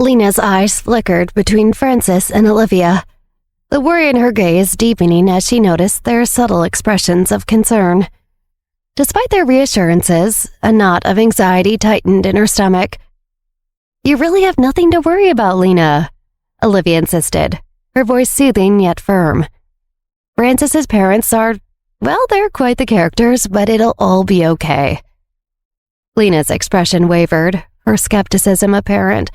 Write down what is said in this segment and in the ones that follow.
Lena's eyes flickered between Frances and Olivia, the worry in her gaze deepening as she noticed their subtle expressions of concern. Despite their reassurances, a knot of anxiety tightened in her stomach. "You really have nothing to worry about, Lena," Olivia insisted, her voice soothing yet firm. "Frances's parents are, well, they're quite the characters, but it'll all be okay." Lena's expression wavered, her skepticism apparent.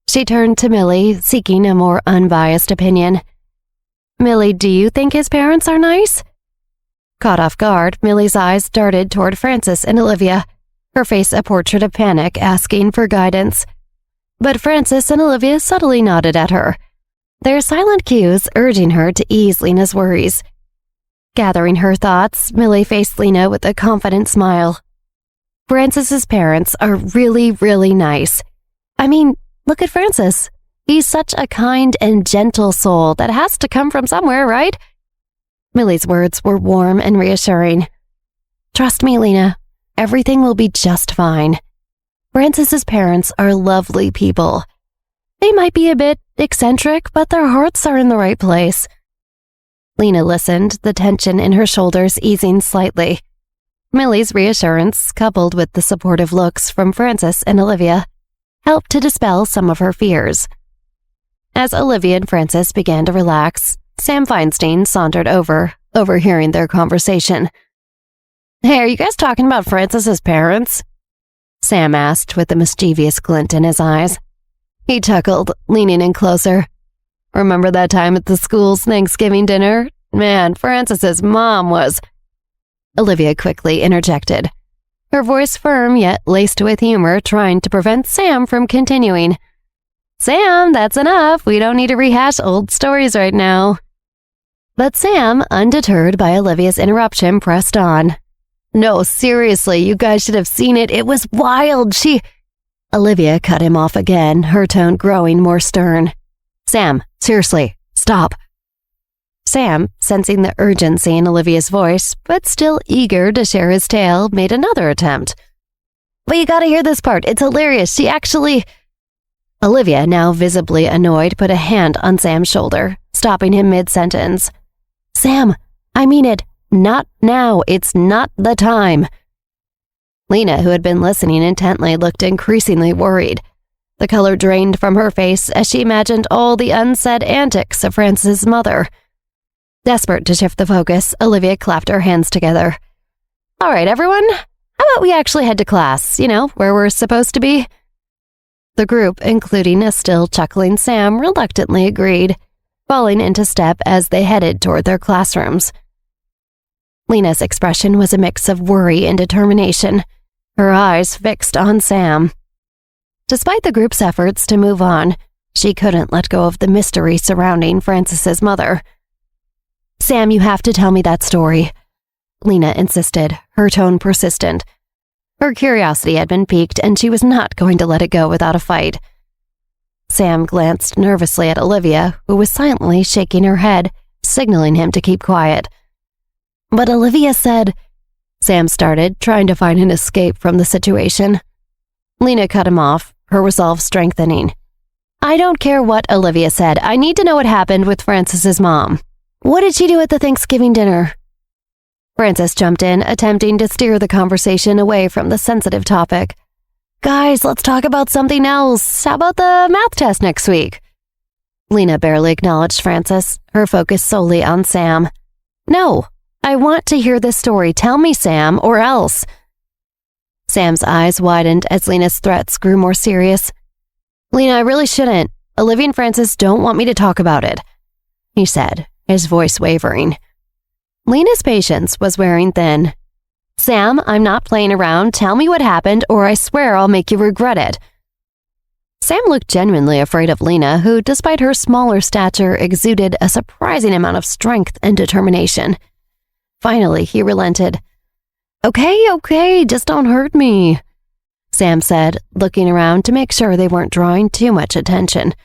She turned to Millie, seeking a more unbiased opinion. "Millie, do you think his parents are nice?" Caught off guard, Millie's eyes darted toward Frances and Olivia, her face a portrait of panic, asking for guidance. But Frances and Olivia subtly nodded at her, their silent cues urging her to ease Lena's worries. Gathering her thoughts, Millie faced Lena with a confident smile. "Frances's parents are really, really nice. I mean, look at Frances. He's such a kind and gentle soul that has to come from somewhere, right?" Millie's words were warm and reassuring. "Trust me, Lena. Everything will be just fine. Frances's parents are lovely people. They might be a bit eccentric, but their hearts are in the right place." Lena listened, the tension in her shoulders easing slightly. Millie's reassurance, coupled with the supportive looks from Frances and Olivia, helped to dispel some of her fears. As Olivia and Frances began to relax, Sam Feinstein sauntered over, overhearing their conversation. "Hey, are you guys talking about Frances's parents?" Sam asked with a mischievous glint in his eyes. He chuckled, leaning in closer. "Remember that time at the school's Thanksgiving dinner? Man, Frances's mom was—" Olivia quickly interjected, her voice firm yet laced with humor, trying to prevent Sam from continuing. "Sam, that's enough. We don't need to rehash old stories right now." But Sam, undeterred by Olivia's interruption, pressed on. "No, seriously, you guys should have seen it. It was wild. Olivia cut him off again, her tone growing more stern. "Sam, seriously, stop." Sam, sensing the urgency in Olivia's voice, but still eager to share his tale, made another attempt. "But you gotta hear this part. It's hilarious. She actually—" Olivia, now visibly annoyed, put a hand on Sam's shoulder, stopping him mid-sentence. "Sam, I mean it. Not now. It's not the time." Lena, who had been listening intently, looked increasingly worried. The color drained from her face as she imagined all the unsaid antics of Frances's mother. Desperate to shift the focus, Olivia clapped her hands together. "All right, everyone. How about we actually head to class, where we're supposed to be?" The group, including a still chuckling Sam, reluctantly agreed, falling into step as they headed toward their classrooms. Lena's expression was a mix of worry and determination, her eyes fixed on Sam. Despite the group's efforts to move on, she couldn't let go of the mystery surrounding Frances's mother. "Sam, you have to tell me that story," Lena insisted, her tone persistent. Her curiosity had been piqued, and she was not going to let it go without a fight. Sam glanced nervously at Olivia, who was silently shaking her head, signaling him to keep quiet. "But Olivia said—" Sam started, trying to find an escape from the situation. Lena cut him off, her resolve strengthening. "I don't care what Olivia said. I need to know what happened with Frances's mom. What did she do at the Thanksgiving dinner?" Frances jumped in, attempting to steer the conversation away from the sensitive topic. "Guys, let's talk about something else. How about the math test next week?" Lena barely acknowledged Frances, her focus solely on Sam. "No, I want to hear this story. Tell me, Sam, or else." Sam's eyes widened as Lena's threats grew more serious. "Lena, I really shouldn't. Olivia and Frances don't want me to talk about it," he said, his voice wavering. Lena's patience was wearing thin. "Sam, I'm not playing around. Tell me what happened, or I swear I'll make you regret it." Sam looked genuinely afraid of Lena, who, despite her smaller stature, exuded a surprising amount of strength and determination. Finally, he relented. Okay, just don't hurt me," Sam said, looking around to make sure they weren't drawing too much attention.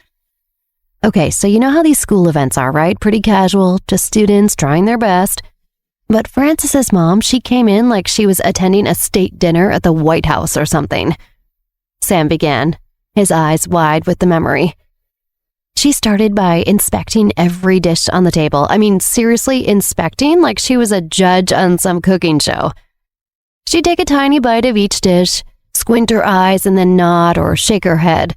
"Okay, so you know how these school events are, right? Pretty casual, just students trying their best. But Frances's mom, she came in like she was attending a state dinner at the White House or something." Sam began, his eyes wide with the memory. She started by inspecting every dish on the table. I mean, seriously, inspecting like she was a judge on some cooking show. She'd take a tiny bite of each dish, squint her eyes, and then nod or shake her head.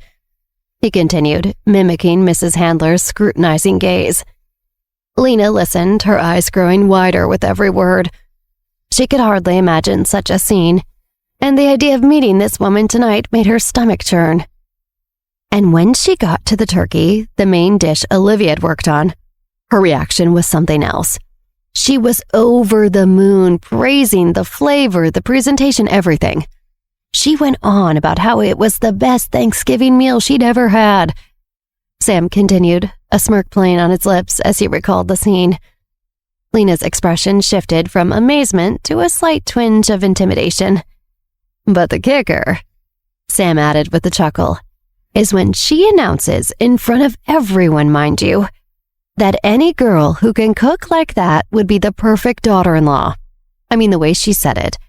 He continued, mimicking Mrs. Handler's scrutinizing gaze. Lena listened, her eyes growing wider with every word. She could hardly imagine such a scene, and the idea of meeting this woman tonight made her stomach churn. And when she got to the turkey, the main dish Olivia had worked on, her reaction was something else. She was over the moon, praising the flavor, the presentation, everything. She went on about how it was the best Thanksgiving meal she'd ever had. Sam continued, a smirk playing on his lips as he recalled the scene. Lena's expression shifted from amazement to a slight twinge of intimidation. But the kicker, Sam added with a chuckle, is when she announces, in front of everyone, mind you, that any girl who can cook like that would be the perfect daughter-in-law. I mean, the way she said it,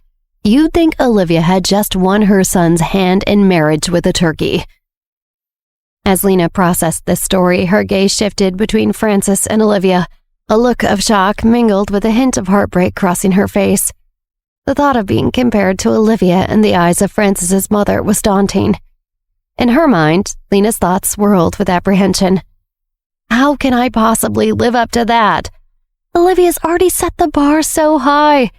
you'd think Olivia had just won her son's hand in marriage with a turkey. As Lena processed this story, her gaze shifted between Frances and Olivia, a look of shock mingled with a hint of heartbreak crossing her face. The thought of being compared to Olivia in the eyes of Frances's mother was daunting. In her mind, Lena's thoughts swirled with apprehension. How can I possibly live up to that? Olivia's already set the bar so high.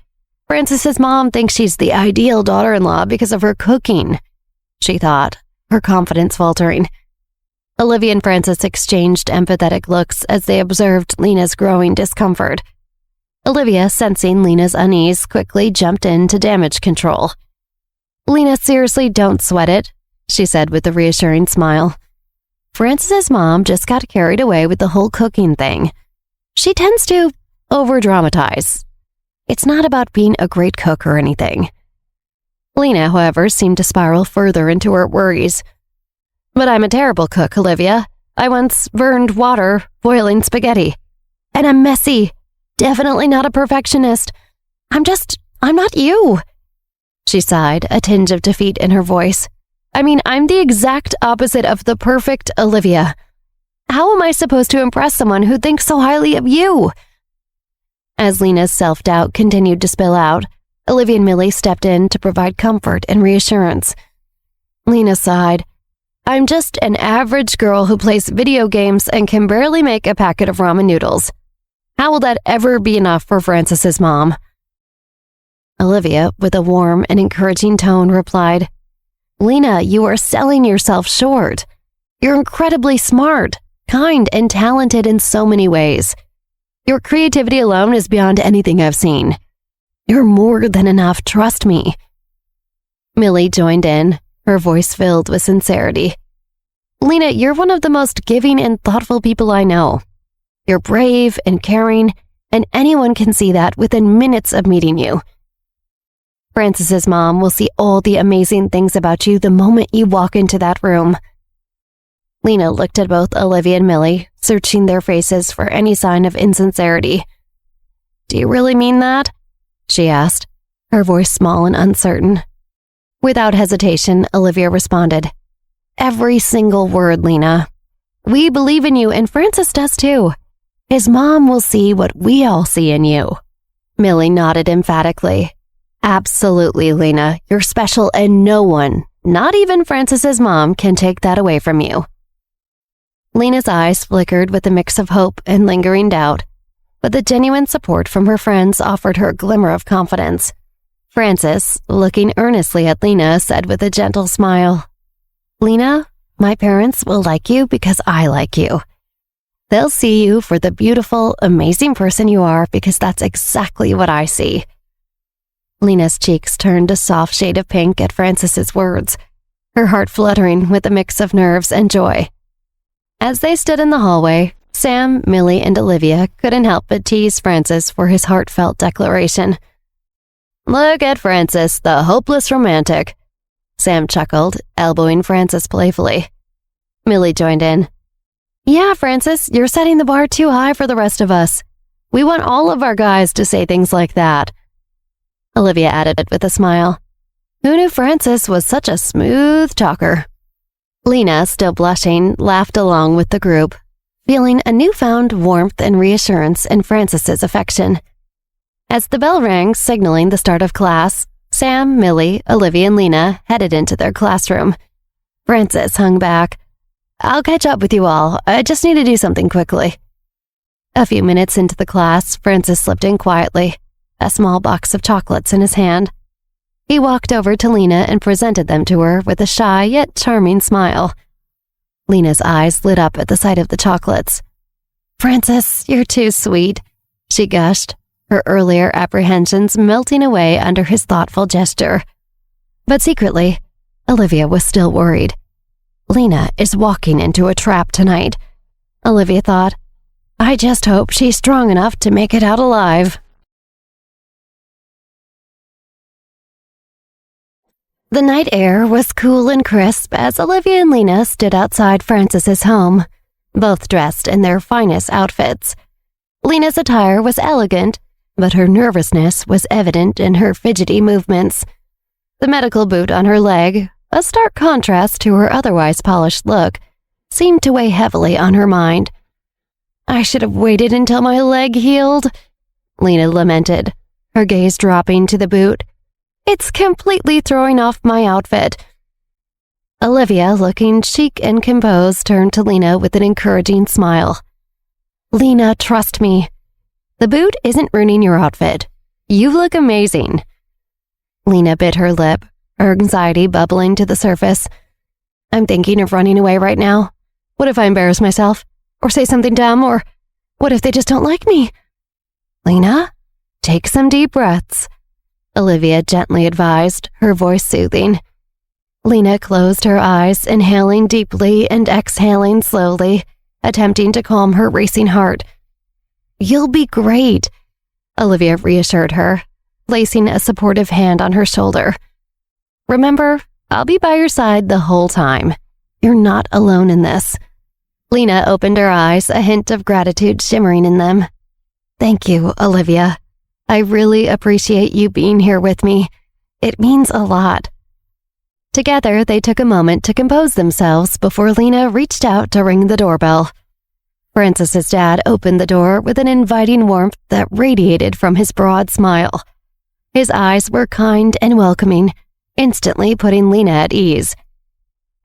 Frances's mom thinks she's the ideal daughter-in-law because of her cooking, she thought, her confidence faltering. Olivia and Frances exchanged empathetic looks as they observed Lena's growing discomfort. Olivia, sensing Lena's unease, quickly jumped in to damage control. Lena, seriously, don't sweat it, she said with a reassuring smile. Frances's mom just got carried away with the whole cooking thing. She tends to over-dramatize. It's not about being a great cook or anything. Lena, however, seemed to spiral further into her worries. But I'm a terrible cook, Olivia. I once burned water boiling spaghetti. And I'm messy. Definitely not a perfectionist. I'm not you. She sighed, a tinge of defeat in her voice. I mean, I'm the exact opposite of the perfect Olivia. How am I supposed to impress someone who thinks so highly of you? As Lena's self-doubt continued to spill out, Olivia and Millie stepped in to provide comfort and reassurance. Lena sighed. I'm just an average girl who plays video games and can barely make a packet of ramen noodles. How will that ever be enough for Frances's mom? Olivia, with a warm and encouraging tone, replied, Lena, you are selling yourself short. You're incredibly smart, kind, and talented in so many ways. Your creativity alone is beyond anything I've seen. You're more than enough, trust me. Millie joined in, her voice filled with sincerity. Lena, you're one of the most giving and thoughtful people I know. You're brave and caring, and anyone can see that within minutes of meeting you. Frances's mom will see all the amazing things about you the moment you walk into that room. Lena looked at both Olivia and Millie, searching their faces for any sign of insincerity. Do you really mean that? She asked, her voice small and uncertain. Without hesitation, Olivia responded, Every single word, Lena. We believe in you, and Frances does too. His mom will see what we all see in you. Millie nodded emphatically. Absolutely, Lena. You're special, and no one, not even Frances's mom, can take that away from you. Lena's eyes flickered with a mix of hope and lingering doubt, but the genuine support from her friends offered her a glimmer of confidence. Frances, looking earnestly at Lena, said with a gentle smile, Lena, my parents will like you because I like you. They'll see you for the beautiful, amazing person you are because that's exactly what I see. Lena's cheeks turned a soft shade of pink at Frances's words, her heart fluttering with a mix of nerves and joy. As they stood in the hallway, Sam, Millie, and Olivia couldn't help but tease Frances for his heartfelt declaration. Look at Frances, the hopeless romantic. Sam chuckled, elbowing Frances playfully. Millie joined in. Yeah, Frances, you're setting the bar too high for the rest of us. We want all of our guys to say things like that. Olivia added with a smile. Who knew Frances was such a smooth talker? Lena, still blushing, laughed along with the group, feeling a newfound warmth and reassurance in Frances's affection. As the bell rang, signaling the start of class, Sam, Millie, Olivia, and Lena headed into their classroom. Frances hung back. "I'll catch up with you all. I just need to do something quickly." A few minutes into the class, Frances slipped in quietly, a small box of chocolates in his hand. He walked over to Lena and presented them to her with a shy yet charming smile. Lena's eyes lit up at the sight of the chocolates. "Frances, you're too sweet," she gushed, her earlier apprehensions melting away under his thoughtful gesture. But secretly, Olivia was still worried. Lena is walking into a trap tonight, Olivia thought. I just hope she's strong enough to make it out alive. The night air was cool and crisp as Olivia and Lena stood outside Frances's home, both dressed in their finest outfits. Lena's attire was elegant, but her nervousness was evident in her fidgety movements. The medical boot on her leg, a stark contrast to her otherwise polished look, seemed to weigh heavily on her mind. "I should have waited until my leg healed," Lena lamented, her gaze dropping to the boot. "It's completely throwing off my outfit." Olivia, looking chic and composed, turned to Lena with an encouraging smile. "Lena, trust me. The boot isn't ruining your outfit. You look amazing." Lena bit her lip, her anxiety bubbling to the surface. "I'm thinking of running away right now. What if I embarrass myself? Or say something dumb? Or what if they just don't like me?" "Lena, take some deep breaths," Olivia gently advised, her voice soothing. Lena closed her eyes, inhaling deeply and exhaling slowly, attempting to calm her racing heart. "You'll be great," Olivia reassured her, placing a supportive hand on her shoulder. "Remember, I'll be by your side the whole time. You're not alone in this." Lena opened her eyes, a hint of gratitude shimmering in them. "Thank you, Olivia. I really appreciate you being here with me. It means a lot." Together, they took a moment to compose themselves before Lena reached out to ring the doorbell. Frances's dad opened the door with an inviting warmth that radiated from his broad smile. His eyes were kind and welcoming, instantly putting Lena at ease.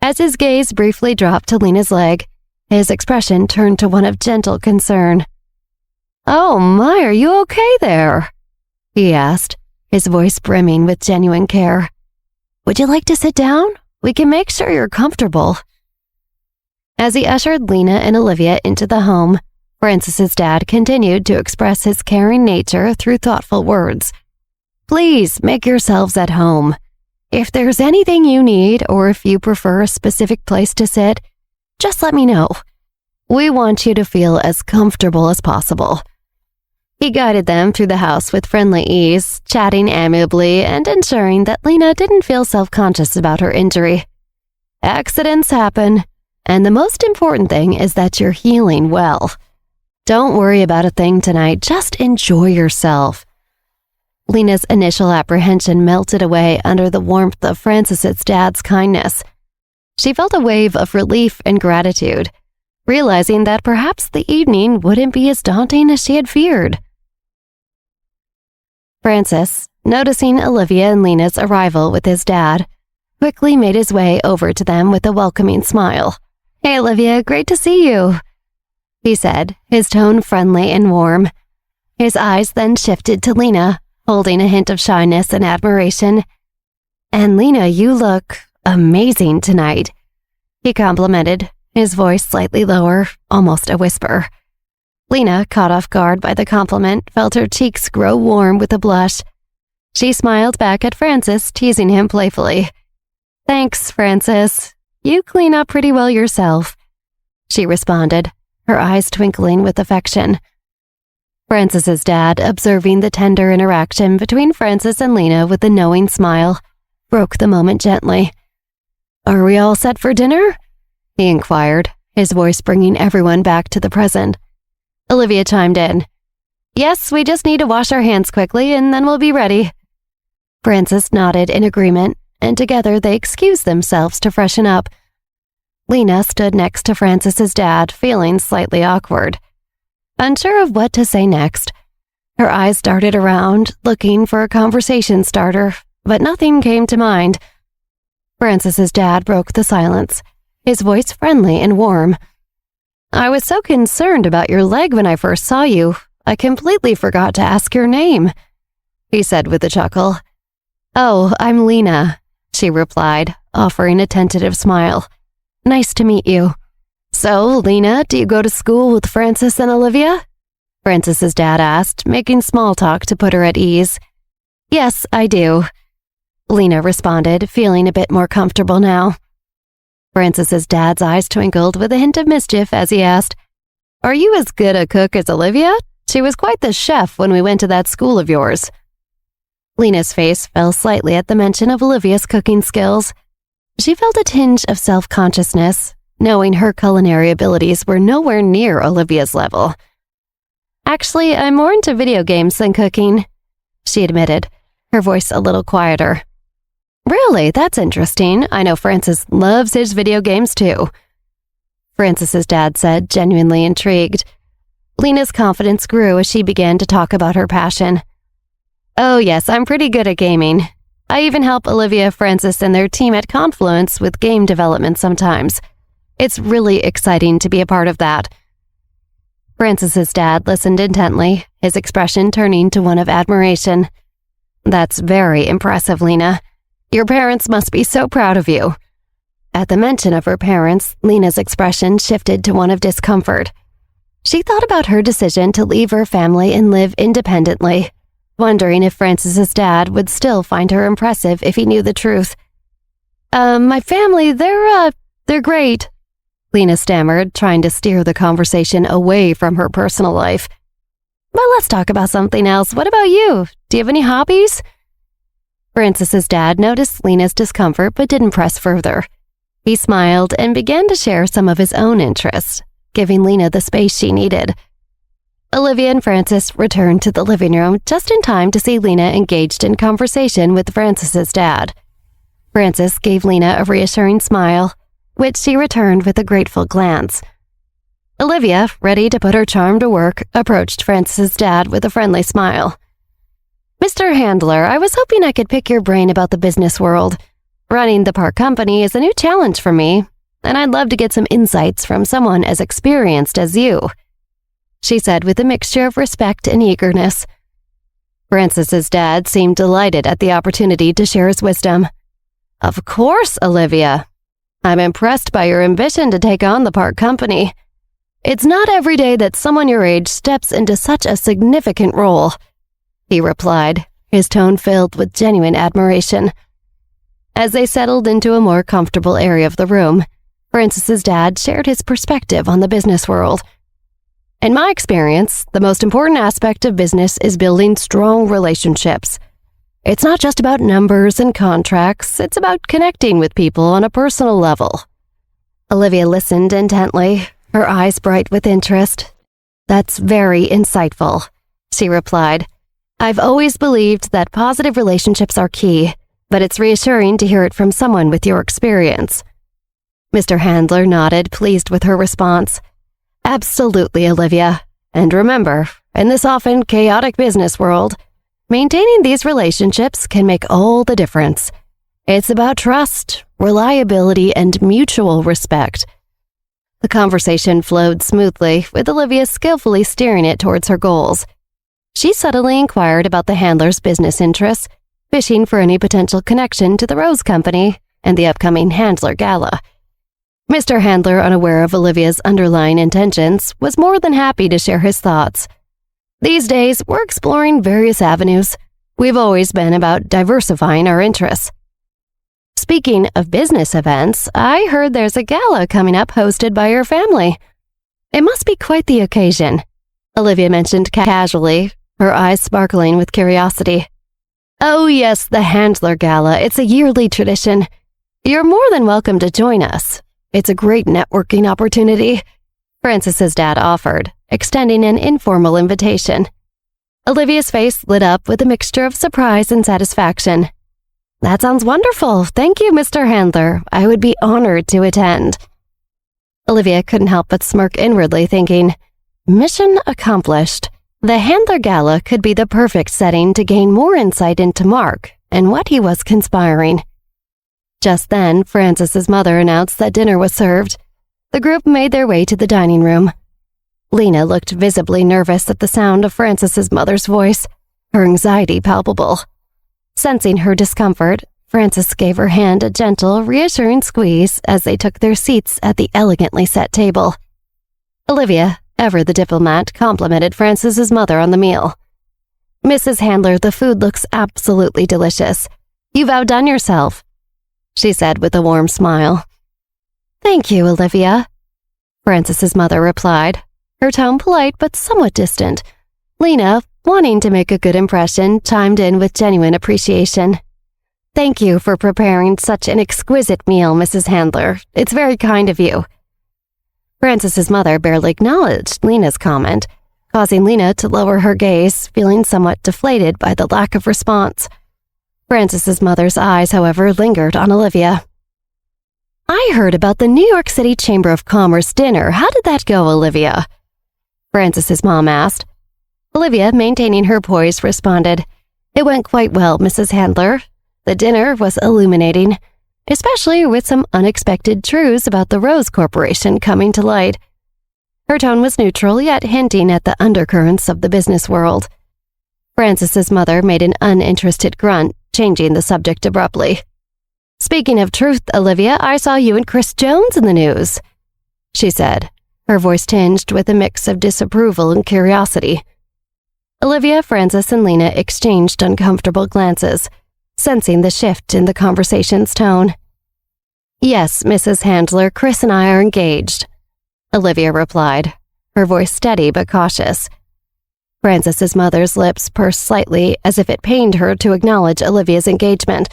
As his gaze briefly dropped to Lena's leg, his expression turned to one of gentle concern. "Oh my, are you okay there?" he asked, his voice brimming with genuine care. "Would you like to sit down? We can make sure you're comfortable." As he ushered Lena and Olivia into the home, Frances's dad continued to express his caring nature through thoughtful words. "Please make yourselves at home. If there's anything you need, or if you prefer a specific place to sit, just let me know. We want you to feel as comfortable as possible." He guided them through the house with friendly ease, chatting amiably and ensuring that Lena didn't feel self-conscious about her injury. Accidents happen, and the most important thing is that you're healing well. Don't worry about a thing tonight, just enjoy yourself. Lena's initial apprehension melted away under the warmth of Frances's dad's kindness. She felt a wave of relief and gratitude, realizing that perhaps the evening wouldn't be as daunting as she had feared. Frances, noticing Olivia and Lena's arrival with his dad, quickly made his way over to them with a welcoming smile. "Hey, Olivia, great to see you," he said, his tone friendly and warm. His eyes then shifted to Lena, holding a hint of shyness and admiration. "And Lena, you look amazing tonight," he complimented, his voice slightly lower, almost a whisper. Lena, caught off guard by the compliment, felt her cheeks grow warm with a blush. She smiled back at Frances, teasing him playfully. "Thanks, Frances. You clean up pretty well yourself," she responded, her eyes twinkling with affection. Frances's dad, observing the tender interaction between Frances and Lena with a knowing smile, broke the moment gently. "Are we all set for dinner?" he inquired, his voice bringing everyone back to the present. Olivia chimed in. "Yes, we just need to wash our hands quickly and then we'll be ready." Frances nodded in agreement, and together they excused themselves to freshen up. Lena stood next to Francis's dad, feeling slightly awkward. Unsure of what to say next, her eyes darted around, looking for a conversation starter, but nothing came to mind. Francis's dad broke the silence, his voice friendly and warm. "I was so concerned about your leg when I first saw you, I completely forgot to ask your name," he said with a chuckle. "Oh, I'm Lena," she replied, offering a tentative smile. "Nice to meet you." "So, Lena, do you go to school with Francis and Olivia?" Francis's dad asked, making small talk to put her at ease. "Yes, I do," Lena responded, feeling a bit more comfortable now. Francis's dad's eyes twinkled with a hint of mischief as he asked, "Are you as good a cook as Olivia? She was quite the chef when we went to that school of yours." Lena's face fell slightly at the mention of Olivia's cooking skills. She felt a tinge of self-consciousness, knowing her culinary abilities were nowhere near Olivia's level. "Actually, I'm more into video games than cooking," she admitted, her voice a little quieter. "Really? That's interesting. I know Francis loves his video games too," Francis's dad said, genuinely intrigued. Lena's confidence grew as she began to talk about her passion. "Oh yes, I'm pretty good at gaming. I even help Olivia, Francis, and their team at Confluence with game development sometimes. It's really exciting to be a part of that." Francis's dad listened intently, his expression turning to one of admiration. "That's very impressive, Lena. Your parents must be so proud of you." At the mention of her parents, Lena's expression shifted to one of discomfort. She thought about her decision to leave her family and live independently, wondering if Francis's dad would still find her impressive if he knew the truth. My family, they're great," Lena stammered, trying to steer the conversation away from her personal life. "But let's talk about something else. What about you? Do you have any hobbies?" Francis's dad noticed Lena's discomfort but didn't press further. He smiled and began to share some of his own interests, giving Lena the space she needed. Olivia and Francis returned to the living room just in time to see Lena engaged in conversation with Francis's dad. Francis gave Lena a reassuring smile, which she returned with a grateful glance. Olivia, ready to put her charm to work, approached Francis's dad with a friendly smile. "Mr. Handler, I was hoping I could pick your brain about the business world. Running the park company is a new challenge for me, and I'd love to get some insights from someone as experienced as you," she said with a mixture of respect and eagerness. Francis's dad seemed delighted at the opportunity to share his wisdom. "Of course, Olivia. I'm impressed by your ambition to take on the park company. It's not every day that someone your age steps into such a significant role," he replied, his tone filled with genuine admiration. As they settled into a more comfortable area of the room, Francis's dad shared his perspective on the business world. "In my experience, the most important aspect of business is building strong relationships. It's not just about numbers and contracts, it's about connecting with people on a personal level." Olivia listened intently, her eyes bright with interest. "That's very insightful," she replied. "I've always believed that positive relationships are key, but it's reassuring to hear it from someone with your experience." Mr. Handler nodded, pleased with her response. "Absolutely, Olivia. And remember, in this often chaotic business world, maintaining these relationships can make all the difference. It's about trust, reliability, and mutual respect." The conversation flowed smoothly, with Olivia skillfully steering it towards her goals. She subtly inquired about the handler's business interests, fishing for any potential connection to the Rose Company and the upcoming Handler Gala. Mr. Handler, unaware of Olivia's underlying intentions, was more than happy to share his thoughts. "These days, we're exploring various avenues. We've always been about diversifying our interests. Speaking of business events, I heard there's a gala coming up hosted by your family. It must be quite the occasion," Olivia mentioned casually, her eyes sparkling with curiosity. "Oh yes, the Handler Gala. It's a yearly tradition. You're more than welcome to join us. It's a great networking opportunity," Francis's dad offered, extending an informal invitation. Olivia's face lit up with a mixture of surprise and satisfaction. "That sounds wonderful. Thank you, Mr. Handler. I would be honored to attend." Olivia couldn't help but smirk inwardly, thinking, mission accomplished. The Handler Gala could be the perfect setting to gain more insight into Mark and what he was conspiring. Just then, Francis's mother announced that dinner was served. The group made their way to the dining room. Lena looked visibly nervous at the sound of Francis's mother's voice, her anxiety palpable. Sensing her discomfort, Francis gave her hand a gentle, reassuring squeeze as they took their seats at the elegantly set table. Olivia, ever the diplomat, complimented Francis's mother on the meal. "Mrs. Handler, the food looks absolutely delicious. You've outdone yourself," she said with a warm smile. "Thank you, Olivia," Francis's mother replied, her tone polite but somewhat distant. Lena, wanting to make a good impression, chimed in with genuine appreciation. "Thank you for preparing such an exquisite meal, Mrs. Handler. It's very kind of you." Francis's mother barely acknowledged Lena's comment, causing Lena to lower her gaze, feeling somewhat deflated by the lack of response. Francis's mother's eyes, however, lingered on Olivia. "I heard about the New York City Chamber of Commerce dinner. How did that go, Olivia?" Francis's mom asked. Olivia, maintaining her poise, responded, "It went quite well, Mrs. Handler. The dinner was illuminating, especially with some unexpected truths about the Rose Corporation coming to light." Her tone was neutral, yet hinting at the undercurrents of the business world. Francis's mother made an uninterested grunt, changing the subject abruptly. "Speaking of truth, Olivia, I saw you and Chris Jones in the news," she said, her voice tinged with a mix of disapproval and curiosity. Olivia, Francis, and Lena exchanged uncomfortable glances, sensing the shift in the conversation's tone. "Yes, Mrs. Handler, Chris and I are engaged," Olivia replied, her voice steady but cautious. Francis's mother's lips pursed slightly as if it pained her to acknowledge Olivia's engagement.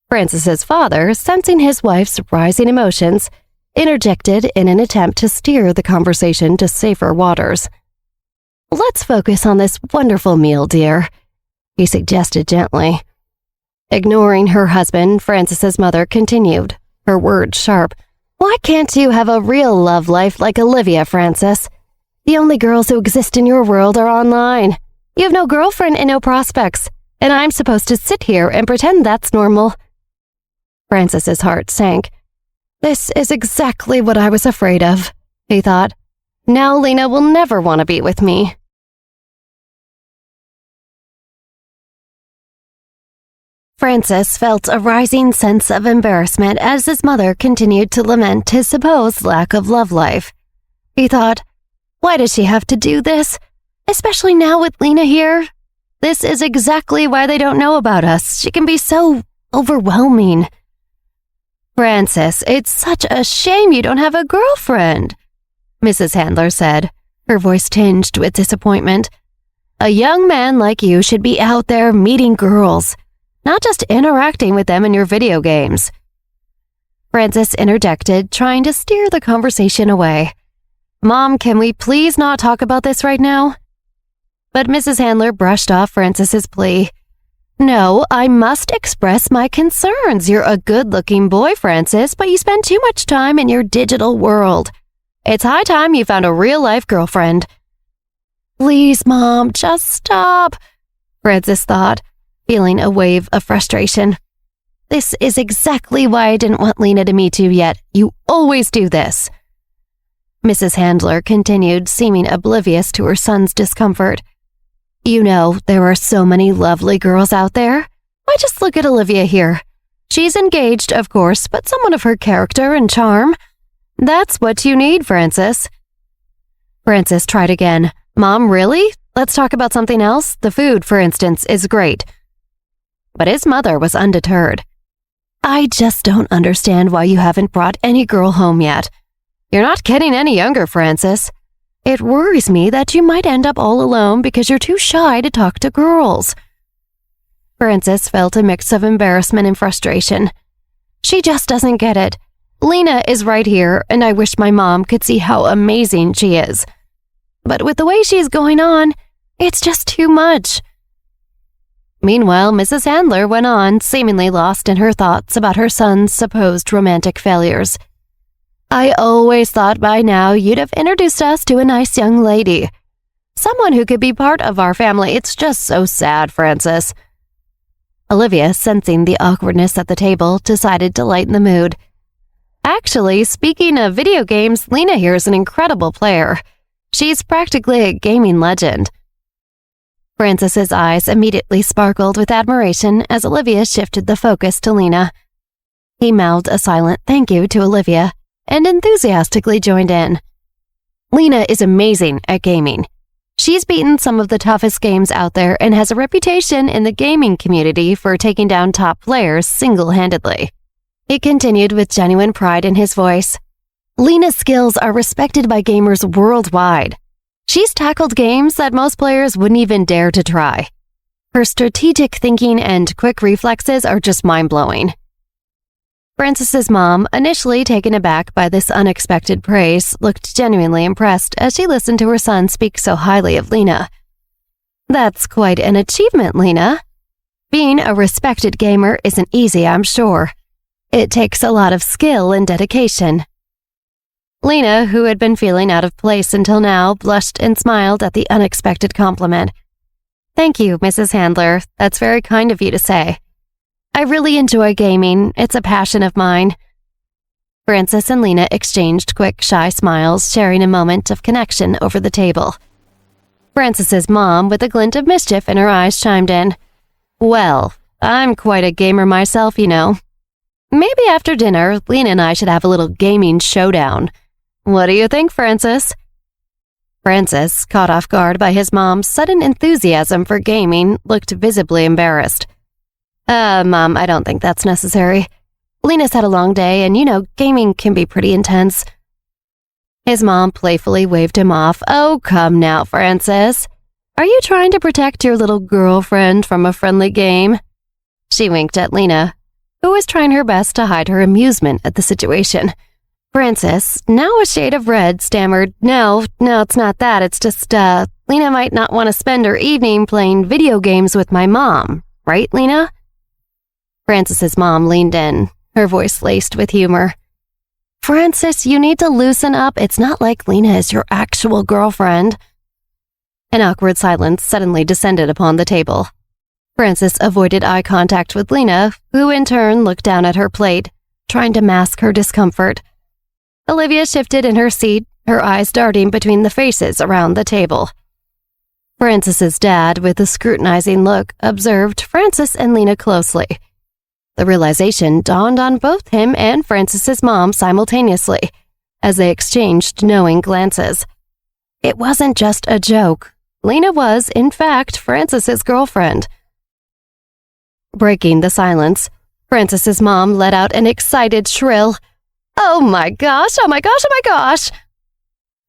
Francis's father, sensing his wife's rising emotions, interjected in an attempt to steer the conversation to safer waters. "Let's focus on this wonderful meal, dear," he suggested gently. Ignoring her husband, Francis's mother continued, her words sharp. "Why can't you have a real love life like Olivia, Francis? The only girls who exist in your world are online. You have no girlfriend and no prospects, and I'm supposed to sit here and pretend that's normal." Francis's heart sank. This is exactly what I was afraid of, he thought. Now Lena will never want to be with me. Francis felt a rising sense of embarrassment as his mother continued to lament his supposed lack of love life. He thought, why does she have to do this? Especially now with Lena here? This is exactly why they don't know about us. She can be so overwhelming. Francis, it's such a shame you don't have a girlfriend, Mrs. Handler said, her voice tinged with disappointment. A young man like you should be out there meeting girls, not just interacting with them in your video games. Francis interjected, trying to steer the conversation away. Mom, can we please not talk about this right now? But Mrs. Handler brushed off Francis's plea. No, I must express my concerns. You're a good-looking boy, Francis, but you spend too much time in your digital world. It's high time you found a real-life girlfriend. Please, Mom, just stop, Francis thought, feeling a wave of frustration. This is exactly why I didn't want Lena to meet you yet. You always do this. Mrs. Handler continued, seeming oblivious to her son's discomfort. You know, there are so many lovely girls out there. Why, just look at Olivia here. She's engaged, of course, but someone of her character and charm. That's what you need, Francis. Francis tried again. Mom, really? Let's talk about something else. The food, for instance, is great. But his mother was undeterred. I just don't understand why you haven't brought any girl home yet. You're not getting any younger, Francis. It worries me that you might end up all alone because you're too shy to talk to girls. Francis felt a mix of embarrassment and frustration. She just doesn't get it. Lena is right here, and I wish my mom could see how amazing she is. But with the way she's going on, it's just too much. Meanwhile, Mrs. Handler went on, seemingly lost in her thoughts about her son's supposed romantic failures. I always thought by now you'd have introduced us to a nice young lady. Someone who could be part of our family. It's just so sad, Francis." Olivia, sensing the awkwardness at the table, decided to lighten the mood. "Actually, speaking of video games, Lena here is an incredible player. She's practically a gaming legend." Francis's eyes immediately sparkled with admiration as Olivia shifted the focus to Lena. He mouthed a silent thank you to Olivia and enthusiastically joined in. "Lena is amazing at gaming. She's beaten some of the toughest games out there and has a reputation in the gaming community for taking down top players single-handedly." He continued with genuine pride in his voice. "Lena's skills are respected by gamers worldwide. She's tackled games that most players wouldn't even dare to try. Her strategic thinking and quick reflexes are just mind-blowing." Francis's mom, initially taken aback by this unexpected praise, looked genuinely impressed as she listened to her son speak so highly of Lena. "That's quite an achievement, Lena. Being a respected gamer isn't easy, I'm sure. It takes a lot of skill and dedication." Lena, who had been feeling out of place until now, blushed and smiled at the unexpected compliment. "Thank you, Mrs. Handler. That's very kind of you to say. I really enjoy gaming. It's a passion of mine." Francis and Lena exchanged quick, shy smiles, sharing a moment of connection over the table. Francis's mom, with a glint of mischief in her eyes, chimed in. "Well, I'm quite a gamer myself, you know. Maybe after dinner, Lena and I should have a little gaming showdown. What do you think, Francis?" Francis, caught off guard by his mom's sudden enthusiasm for gaming, looked visibly embarrassed. Mom, I don't think that's necessary. Lena's had a long day, and you know, gaming can be pretty intense." His mom playfully waved him off. "Oh, come now, Francis. Are you trying to protect your little girlfriend from a friendly game?" She winked at Lena, who was trying her best to hide her amusement at the situation. Francis, now a shade of red, stammered, No, it's not that. It's just, Lena might not want to spend her evening playing video games with my mom. Right, Lena?" Francis's mom leaned in, her voice laced with humor. "Francis, you need to loosen up. It's not like Lena is your actual girlfriend." An awkward silence suddenly descended upon the table. Francis avoided eye contact with Lena, who in turn looked down at her plate, trying to mask her discomfort. Olivia shifted in her seat, her eyes darting between the faces around the table. Francis's dad, with a scrutinizing look, observed Francis and Lena closely. The realization dawned on both him and Francis's mom simultaneously, as they exchanged knowing glances. It wasn't just a joke. Lena was, in fact, Francis's girlfriend. Breaking the silence, Francis's mom let out an excited shrill, "Oh my gosh, oh my gosh, oh my gosh!"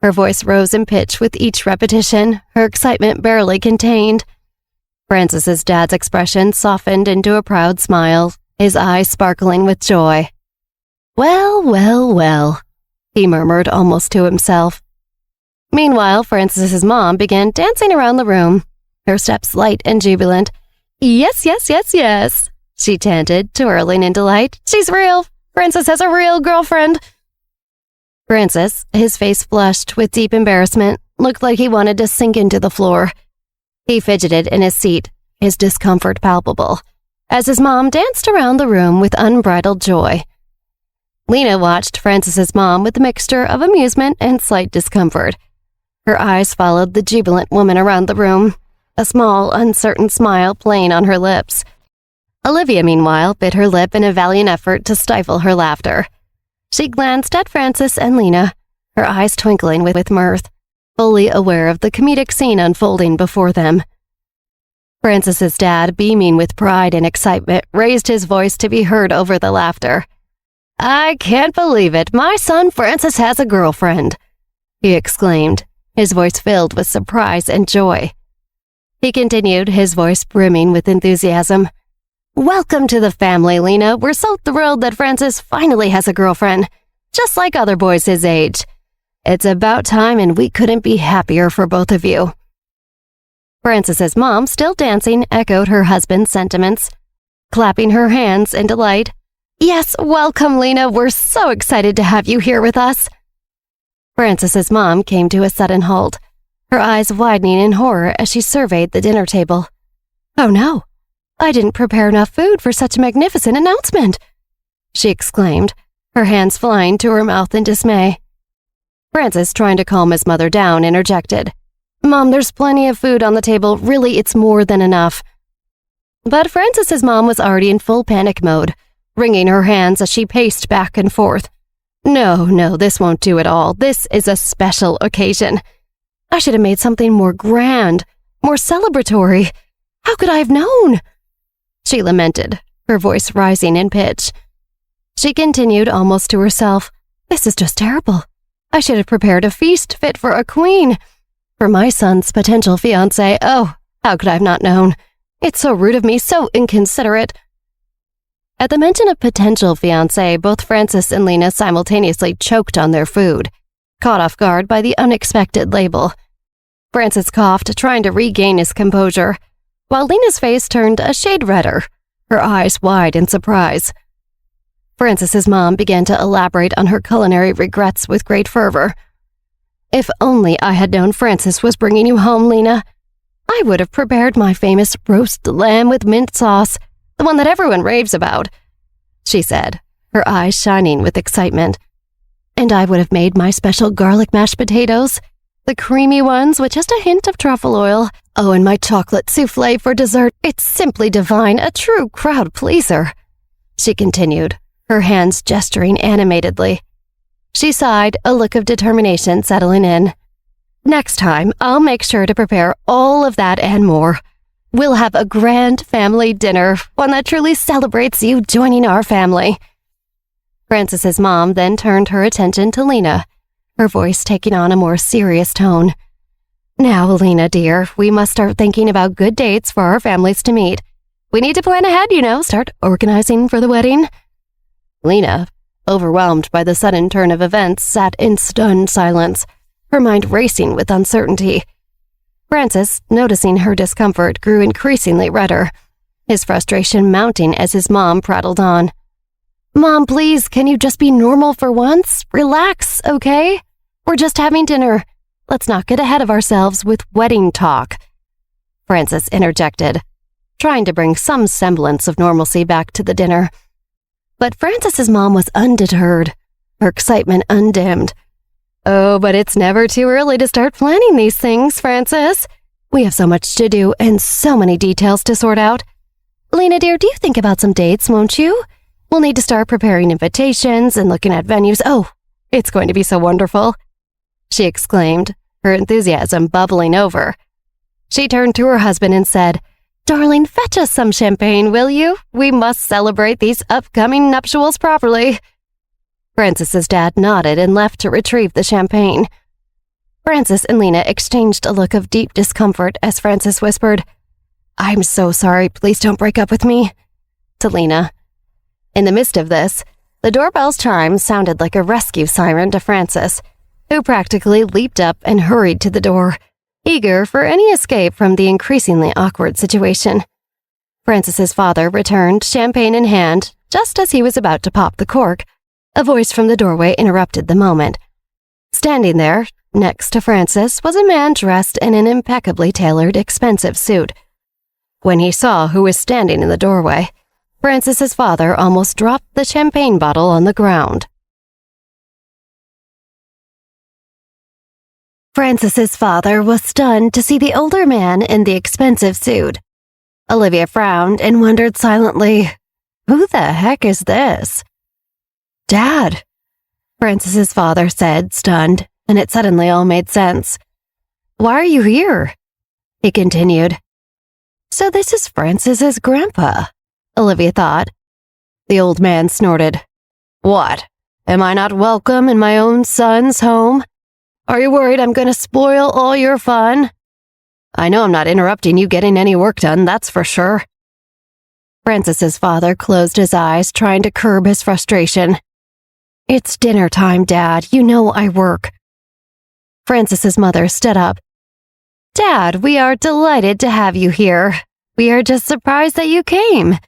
Her voice rose in pitch with each repetition, her excitement barely contained. Francis's dad's expression softened into a proud smile, his eyes sparkling with joy. "Well, well, well," he murmured almost to himself. Meanwhile, Francis's mom began dancing around the room, her steps light and jubilant. "Yes, yes, yes, yes," she chanted, twirling in delight. "She's real. Francis has a real girlfriend." Francis, his face flushed with deep embarrassment, looked like he wanted to sink into the floor. He fidgeted in his seat, his discomfort palpable, as his mom danced around the room with unbridled joy. Lena watched Francis's mom with a mixture of amusement and slight discomfort. Her eyes followed the jubilant woman around the room, a small, uncertain smile playing on her lips. Olivia, meanwhile, bit her lip in a valiant effort to stifle her laughter. She glanced at Francis and Lena, her eyes twinkling with mirth, fully aware of the comedic scene unfolding before them. Francis's dad, beaming with pride and excitement, raised his voice to be heard over the laughter. "I can't believe it. My son Francis has a girlfriend," he exclaimed, his voice filled with surprise and joy. He continued, his voice brimming with enthusiasm. "Welcome to the family, Lena. We're so thrilled that Francis finally has a girlfriend, just like other boys his age. It's about time, and we couldn't be happier for both of you." Francis's mom, still dancing, echoed her husband's sentiments, clapping her hands in delight. Yes, welcome, Lena. We're so excited to have you here with us. Frances's mom came to a sudden halt, her eyes widening in horror as she surveyed the dinner table. Oh no, I didn't prepare enough food for such a magnificent announcement, she exclaimed, her hands flying to her mouth in dismay. Frances, trying to calm his mother down, interjected. Mom, there's plenty of food on the table. Really, it's more than enough. But Frances's mom was already in full panic mode, wringing her hands as she paced back and forth. No, this won't do at all. This is a special occasion. I should have made something more grand, more celebratory. How could I have known? She lamented, her voice rising in pitch. She continued almost to herself. This is just terrible. I should have prepared a feast fit for a queen. For my son's potential fiancé. Oh, how could I have not known? It's so rude of me, so inconsiderate. At the mention of potential fiancé, both Frances and Lena simultaneously choked on their food, caught off guard by the unexpected label. Frances coughed, trying to regain his composure, while Lena's face turned a shade redder, her eyes wide in surprise. Frances's mom began to elaborate on her culinary regrets with great fervor. If only I had known Frances was bringing you home, Lena. I would have prepared my famous roast lamb with mint sauce, the one that everyone raves about, she said, her eyes shining with excitement. And I would have made my special garlic mashed potatoes, the creamy ones with just a hint of truffle oil. Oh, and my chocolate souffle for dessert. It's simply divine, a true crowd pleaser, she continued, her hands gesturing animatedly. She sighed, a look of determination settling in. Next time, I'll make sure to prepare all of that and more. We'll have a grand family dinner, one that truly celebrates you joining our family. Frances's mom then turned her attention to Lena, her voice taking on a more serious tone. Now, Lena, dear, we must start thinking about good dates for our families to meet. We need to plan ahead, start organizing for the wedding. Lena, overwhelmed by the sudden turn of events, sat in stunned silence, her mind racing with uncertainty. Frances, noticing her discomfort, grew increasingly redder, his frustration mounting as his mom prattled on. Mom, please, can you just be normal for once? Relax, okay? We're just having dinner. Let's not get ahead of ourselves with wedding talk, Frances interjected, trying to bring some semblance of normalcy back to the dinner. But Frances's mom was undeterred, her excitement undimmed. Oh, but it's never too early to start planning these things, Frances. We have so much to do and so many details to sort out. Lena, dear, do you think about some dates, won't you? We'll need to start preparing invitations and looking at venues. Oh, it's going to be so wonderful, she exclaimed, her enthusiasm bubbling over. She turned to her husband and said, Darling, fetch us some champagne, will you? We must celebrate these upcoming nuptials properly. Frances's dad nodded and left to retrieve the champagne. Frances and Lena exchanged a look of deep discomfort as Frances whispered, I'm so sorry, please don't break up with me, to Lena. In the midst of this, the doorbell's chime sounded like a rescue siren to Frances, who practically leaped up and hurried to the door, eager for any escape from the increasingly awkward situation. Frances's father returned, champagne in hand, just as he was about to pop the cork. A voice from the doorway interrupted the moment. Standing there, next to Frances, was a man dressed in an impeccably tailored, expensive suit. When he saw who was standing in the doorway, Frances's father almost dropped the champagne bottle on the ground. Frances's father was stunned to see the older man in the expensive suit. Olivia frowned and wondered silently, who the heck is this? Dad, Frances's father said, stunned, and it suddenly all made sense. Why are you here? He continued. So this is Frances's grandpa, Olivia thought. The old man snorted. What? Am I not welcome in my own son's home? Are you worried I'm going to spoil all your fun? I know I'm not interrupting you getting any work done, that's for sure. Frances's father closed his eyes, trying to curb his frustration. It's dinner time, Dad. You know I work. Frances's mother stood up. Dad, we are delighted to have you here. We are just surprised that you came.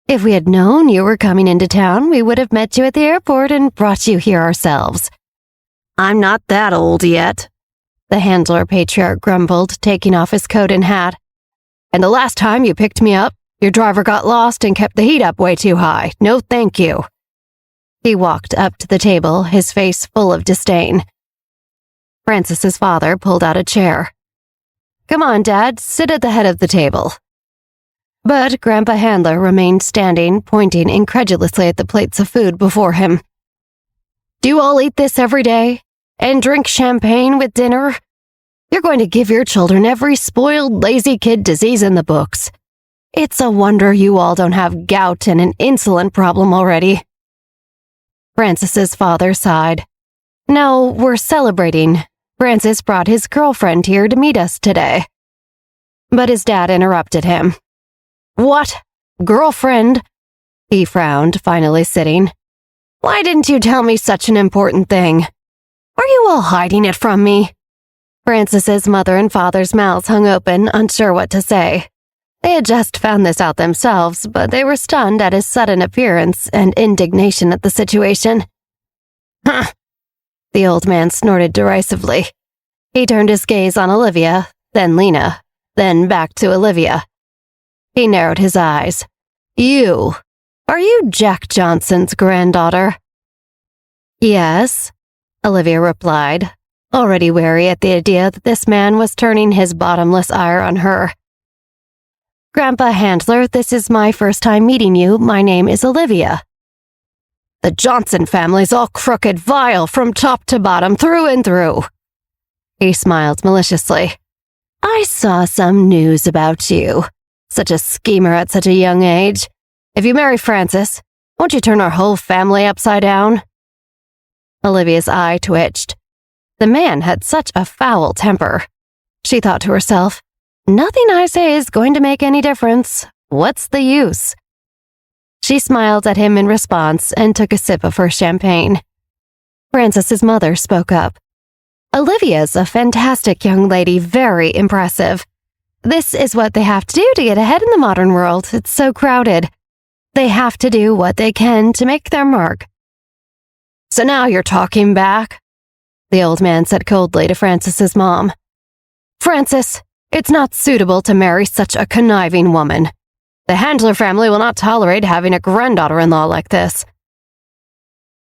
If we had known you were coming into town, we would have met you at the airport and brought you here ourselves." "I'm not that old yet," the handler patriarch grumbled, taking off his coat and hat. "And the last time you picked me up, your driver got lost and kept the heat up way too high. No thank you." He walked up to the table, his face full of disdain. Francis's father pulled out a chair. "Come on, Dad, sit at the head of the table." But Grandpa Handler remained standing, pointing incredulously at the plates of food before him. "Do you all eat this every day? And drink champagne with dinner? You're going to give your children every spoiled, lazy kid disease in the books. It's a wonder you all don't have gout and an insulin problem already." Francis's father sighed. "No, we're celebrating. Francis brought his girlfriend here to meet us today." But his dad interrupted him. "What? Girlfriend?" He frowned, finally sitting. "Why didn't you tell me such an important thing? Are you all hiding it from me?" Francis's mother and father's mouths hung open, unsure what to say. They had just found this out themselves, but they were stunned at his sudden appearance and indignation at the situation. "Huh!" The old man snorted derisively. He turned his gaze on Olivia, then Lena, then back to Olivia. He narrowed his eyes. Are you Jack Johnson's granddaughter?" "Yes," Olivia replied, already wary at the idea that this man was turning his bottomless ire on her. "Grandpa Handler, this is my first time meeting you. My name is Olivia." "The Johnson family's all crooked, vile, from top to bottom, through and through." He smiled maliciously. "I saw some news about you. Such a schemer at such a young age. If you marry Francis, won't you turn our whole family upside down?" Olivia's eye twitched. The man had such a foul temper. She thought to herself, "Nothing I say is going to make any difference. What's the use?" She smiled at him in response and took a sip of her champagne. Francis's mother spoke up. "Olivia's a fantastic young lady, very impressive. This is what they have to do to get ahead in the modern world. It's so crowded. They have to do what they can to make their mark." "So now you're talking back?" the old man said coldly to Francis's mom. "Francis, it's not suitable to marry such a conniving woman. The Handler family will not tolerate having a granddaughter-in-law like this."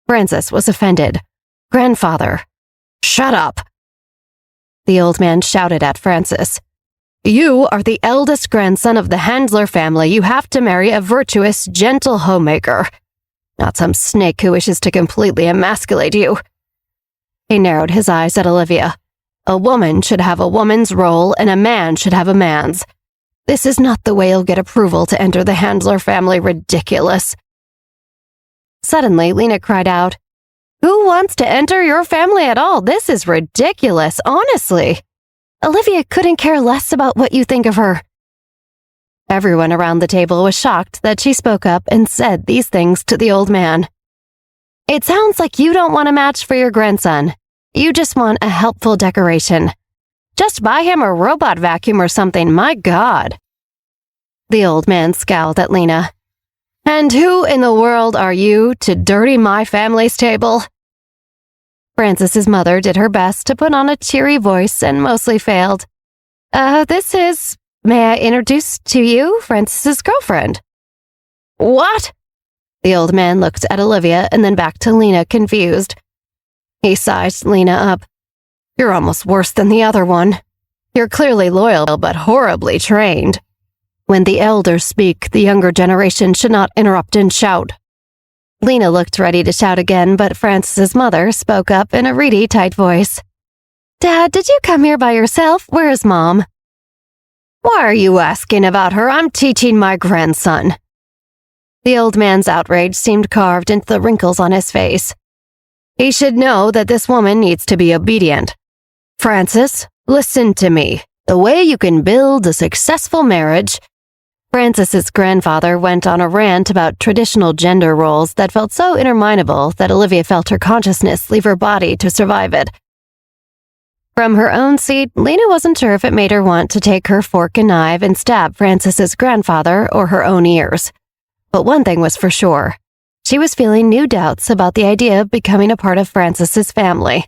Francis was offended. "Grandfather." "Shut up!" the old man shouted at Francis. "You are the eldest grandson of the Handler family. You have to marry a virtuous, gentle homemaker, not some snake who wishes to completely emasculate you." He narrowed his eyes at Olivia. "A woman should have a woman's role, and a man should have a man's. This is not the way you'll get approval to enter the Handler family. Ridiculous." Suddenly, Lena cried out, "Who wants to enter your family at all? This is ridiculous, honestly. Olivia couldn't care less about what you think of her." Everyone around the table was shocked that she spoke up and said these things to the old man. "It sounds like you don't want a match for your grandson. You just want a helpful decoration. Just buy him a robot vacuum or something, my God." The old man scowled at Lena. "And who in the world are you to dirty my family's table?" Francis's mother did her best to put on a cheery voice and mostly failed. May I introduce to you Francis's girlfriend?" "What?" The old man looked at Olivia and then back to Lena, confused. He sized Lena up. "You're almost worse than the other one. You're clearly loyal but horribly trained. When the elders speak, the younger generation should not interrupt and shout." Lena looked ready to shout again, but Francis's mother spoke up in a reedy, tight voice. "Dad, did you come here by yourself? Where's Mom?" "Why are you asking about her? I'm teaching my grandson." The old man's outrage seemed carved into the wrinkles on his face. "He should know that this woman needs to be obedient. Francis, listen to me. The way you can build a successful marriage—" Francis's grandfather went on a rant about traditional gender roles that felt so interminable that Olivia felt her consciousness leave her body to survive it. From her own seat, Lena wasn't sure if it made her want to take her fork and knife and stab Francis's grandfather or her own ears. But one thing was for sure. She was feeling new doubts about the idea of becoming a part of Francis's family.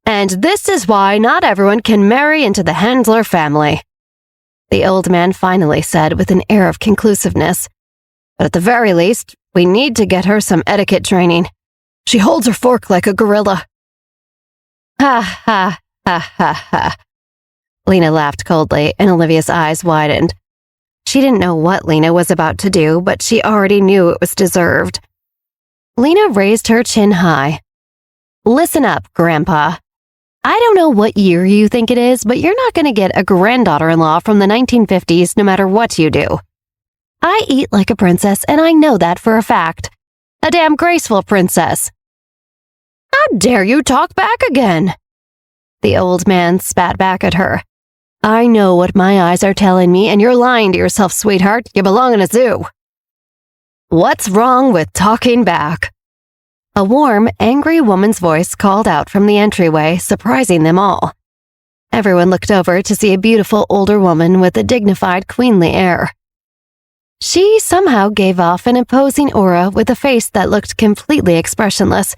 "And this is why not everyone can marry into the Handler family," the old man finally said with an air of conclusiveness. "But at the very least, we need to get her some etiquette training. She holds her fork like a gorilla." Ha ha ha ha ha. Lena laughed coldly, and Olivia's eyes widened. She didn't know what Lena was about to do, but she already knew it was deserved. Lena raised her chin high. "Listen up, Grandpa. I don't know what year you think it is, but you're not going to get a granddaughter-in-law from the 1950s no matter what you do. I eat like a princess, and I know that for a fact. A damn graceful princess." "How dare you talk back again?" The old man spat back at her. "I know what my eyes are telling me, and you're lying to yourself, sweetheart. You belong in a zoo." "What's wrong with talking back?" A warm, angry woman's voice called out from the entryway, surprising them all. Everyone looked over to see a beautiful older woman with a dignified, queenly air. She somehow gave off an imposing aura with a face that looked completely expressionless,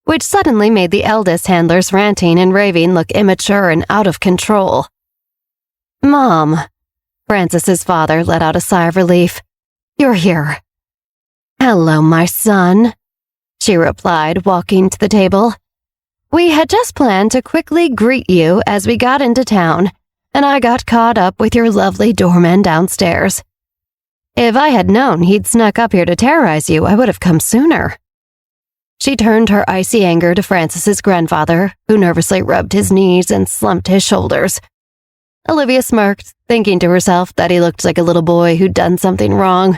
which suddenly made the eldest Handler's ranting and raving look immature and out of control. "Mom," Francis's father let out a sigh of relief. "You're here." "Hello, my son," she replied, walking to the table. "We had just planned to quickly greet you as we got into town, and I got caught up with your lovely doorman downstairs. If I had known he'd snuck up here to terrorize you, I would have come sooner." She turned her icy anger to Francis's grandfather, who nervously rubbed his knees and slumped his shoulders. Olivia smirked, thinking to herself that he looked like a little boy who'd done something wrong.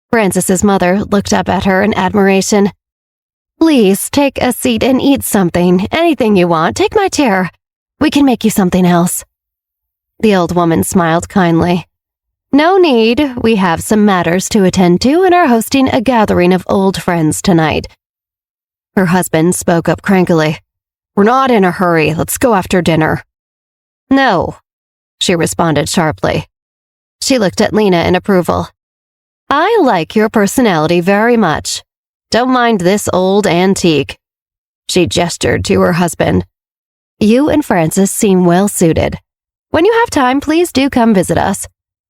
Francis's mother looked up at her in admiration. "Please, take a seat and eat something. Anything you want. Take my chair. We can make you something else." The old woman smiled kindly. "No need. We have some matters to attend to and are hosting a gathering of old friends tonight." Her husband spoke up crankily. "We're not in a hurry. Let's go after dinner." "No," she responded sharply. She looked at Lena in approval. "I like your personality very much. Don't mind this old antique." She gestured to her husband. "You and Francis seem well suited. When you have time, please do come visit us.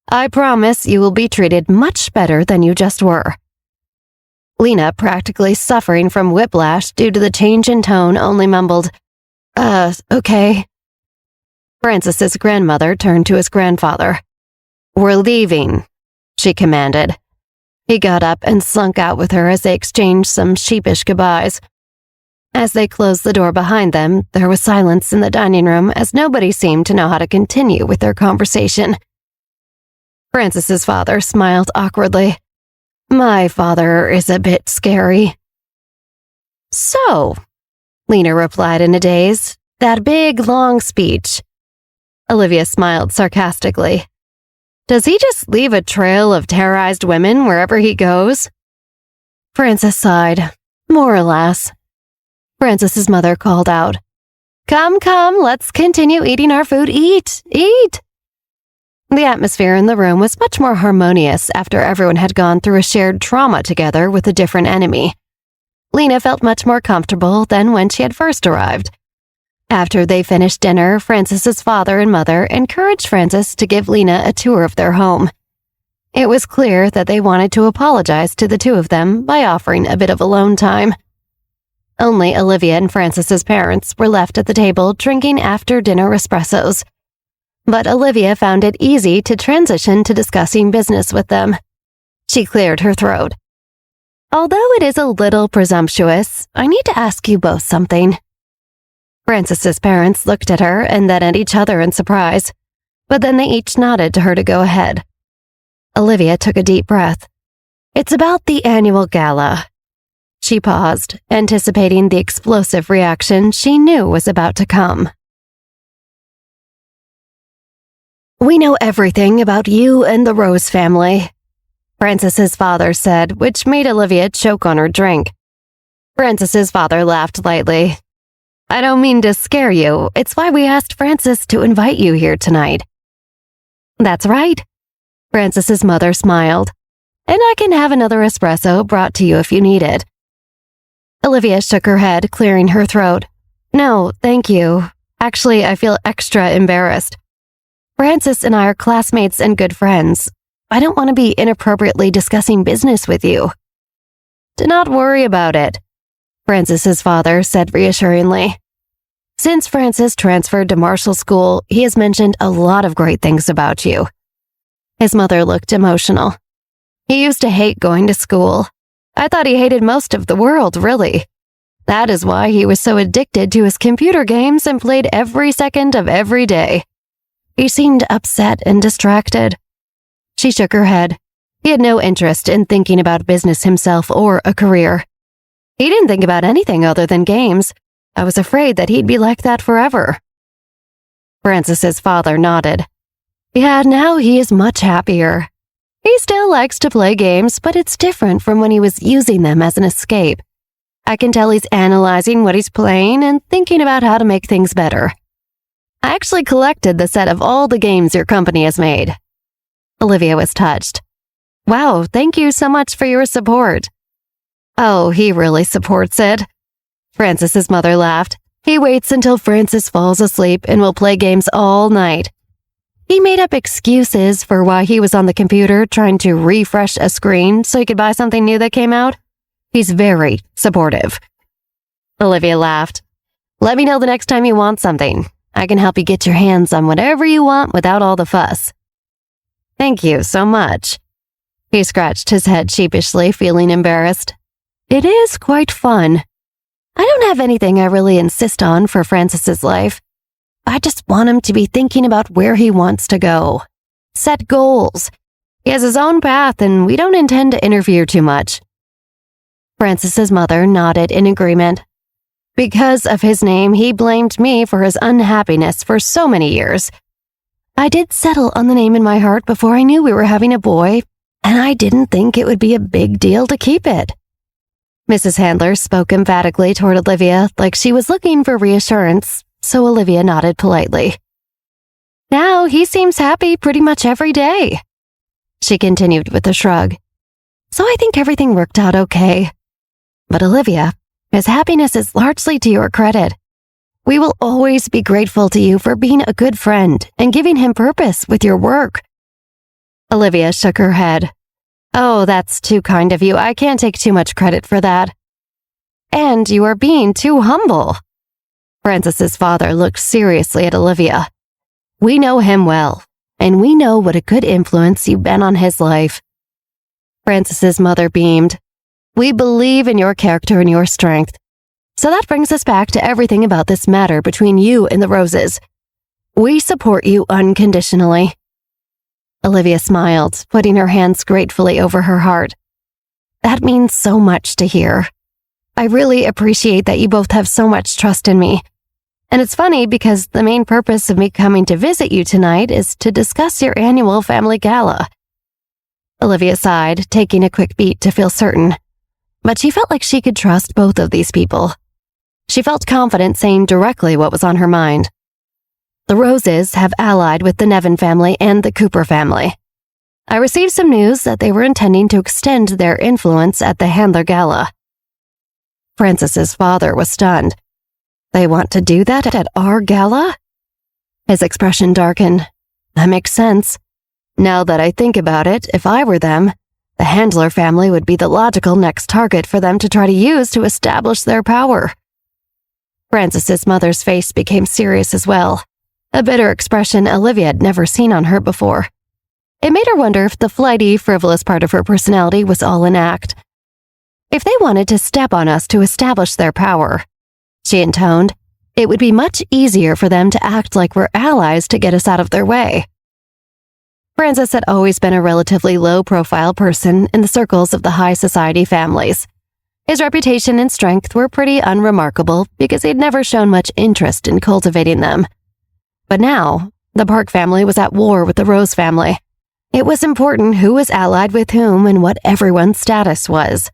I promise you will be treated much better than you just were." Lena, practically suffering from whiplash due to the change in tone, only mumbled, Okay." Francis's grandmother turned to his grandfather. "We're leaving," she commanded. He got up and slunk out with her as they exchanged some sheepish goodbyes. As they closed the door behind them, there was silence in the dining room as nobody seemed to know how to continue with their conversation. Francis's father smiled awkwardly. "My father is a bit scary." "So," Lena replied in a daze, "that big, long speech." Olivia smiled sarcastically. "Does he just leave a trail of terrorized women wherever he goes?" Francis sighed. "More or less." Francis's mother called out, Come, let's continue eating our food. Eat, eat." The atmosphere in the room was much more harmonious after everyone had gone through a shared trauma together with a different enemy. Lena felt much more comfortable than when she had first arrived. After they finished dinner, Francis's father and mother encouraged Francis to give Lena a tour of their home. It was clear that they wanted to apologize to the two of them by offering a bit of alone time. Only Olivia and Francis's parents were left at the table drinking after-dinner espressos. But Olivia found it easy to transition to discussing business with them. She cleared her throat. "Although it is a little presumptuous, I need to ask you both something." Francis's parents looked at her and then at each other in surprise, but then they each nodded to her to go ahead. Olivia took a deep breath. "It's about the annual gala." She paused, anticipating the explosive reaction she knew was about to come. "We know everything about you and the Rose family," Francis's father said, which made Olivia choke on her drink. Francis's father laughed lightly. "I don't mean to scare you. It's why we asked Francis to invite you here tonight." "That's right." Francis's mother smiled. and I can have another espresso brought to you if you need it." Olivia shook her head, clearing her throat. "No, thank you. Actually, I feel extra embarrassed. Francis and I are classmates and good friends. I don't want to be inappropriately discussing business with you." "Do not worry about it," Francis's father said reassuringly. "Since Francis transferred to Marshall School, he has mentioned a lot of great things about you." His mother looked emotional. "He used to hate going to school. I thought he hated most of the world, really. That is why he was so addicted to his computer games and played every second of every day. He seemed upset and distracted." She shook her head. He had no interest in thinking about business himself or a career. He didn't think about anything other than games. I was afraid that he'd be like that forever. Francis's father nodded. "Yeah, now he is much happier. He still likes to play games, but it's different from when he was using them as an escape. I can tell he's analyzing what he's playing and thinking about how to make things better. I actually collected the set of all the games your company has made." Olivia was touched. "Wow, thank you so much for your support." "Oh, he really supports it." Francis's mother laughed. "He waits until Francis falls asleep and will play games all night. He made up excuses for why he was on the computer trying to refresh a screen so he could buy something new that came out. He's very supportive." Olivia laughed. "Let me know the next time you want something. I can help you get your hands on whatever you want without all the fuss." "Thank you so much." He scratched his head sheepishly, feeling embarrassed. "It is quite fun. I don't have anything I really insist on for Francis's life. I just want him to be thinking about where he wants to go. Set goals. He has his own path and we don't intend to interfere too much." Francis's mother nodded in agreement. "Because of his name, he blamed me for his unhappiness for so many years. I did settle on the name in my heart before I knew we were having a boy, and I didn't think it would be a big deal to keep it." Mrs. Handler spoke emphatically toward Olivia like she was looking for reassurance, so Olivia nodded politely. "Now he seems happy pretty much every day." She continued with a shrug. "So I think everything worked out okay. But Olivia, his happiness is largely to your credit. We will always be grateful to you for being a good friend and giving him purpose with your work." Olivia shook her head. "Oh, that's too kind of you. I can't take too much credit for that." "And you are being too humble." Francis's father looked seriously at Olivia. "We know him well, and we know what a good influence you've been on his life." Francis's mother beamed. "We believe in your character and your strength. So that brings us back to everything about this matter between you and the Roses. We support you unconditionally." Olivia smiled, putting her hands gratefully over her heart. "That means so much to hear. I really appreciate that you both have so much trust in me. And it's funny because the main purpose of me coming to visit you tonight is to discuss your annual family gala." Olivia sighed, taking a quick beat to feel certain. But she felt like she could trust both of these people. She felt confident saying directly what was on her mind. "The Roses have allied with the Nevin family and the Cooper family. I received some news that they were intending to extend their influence at the Handler Gala." Francis's father was stunned. "They want to do that at our gala?" His expression darkened. "That makes sense. Now that I think about it, if I were them, the Handler family would be the logical next target for them to try to use to establish their power." Francis's mother's face became serious as well, a bitter expression Olivia had never seen on her before. It made her wonder if the flighty, frivolous part of her personality was all an act. "If they wanted to step on us to establish their power," she intoned, "it would be much easier for them to act like we're allies to get us out of their way." Francis had always been a relatively low-profile person in the circles of the high society families. His reputation and strength were pretty unremarkable because he'd never shown much interest in cultivating them. But now, the Park family was at war with the Rose family. It was important who was allied with whom and what everyone's status was.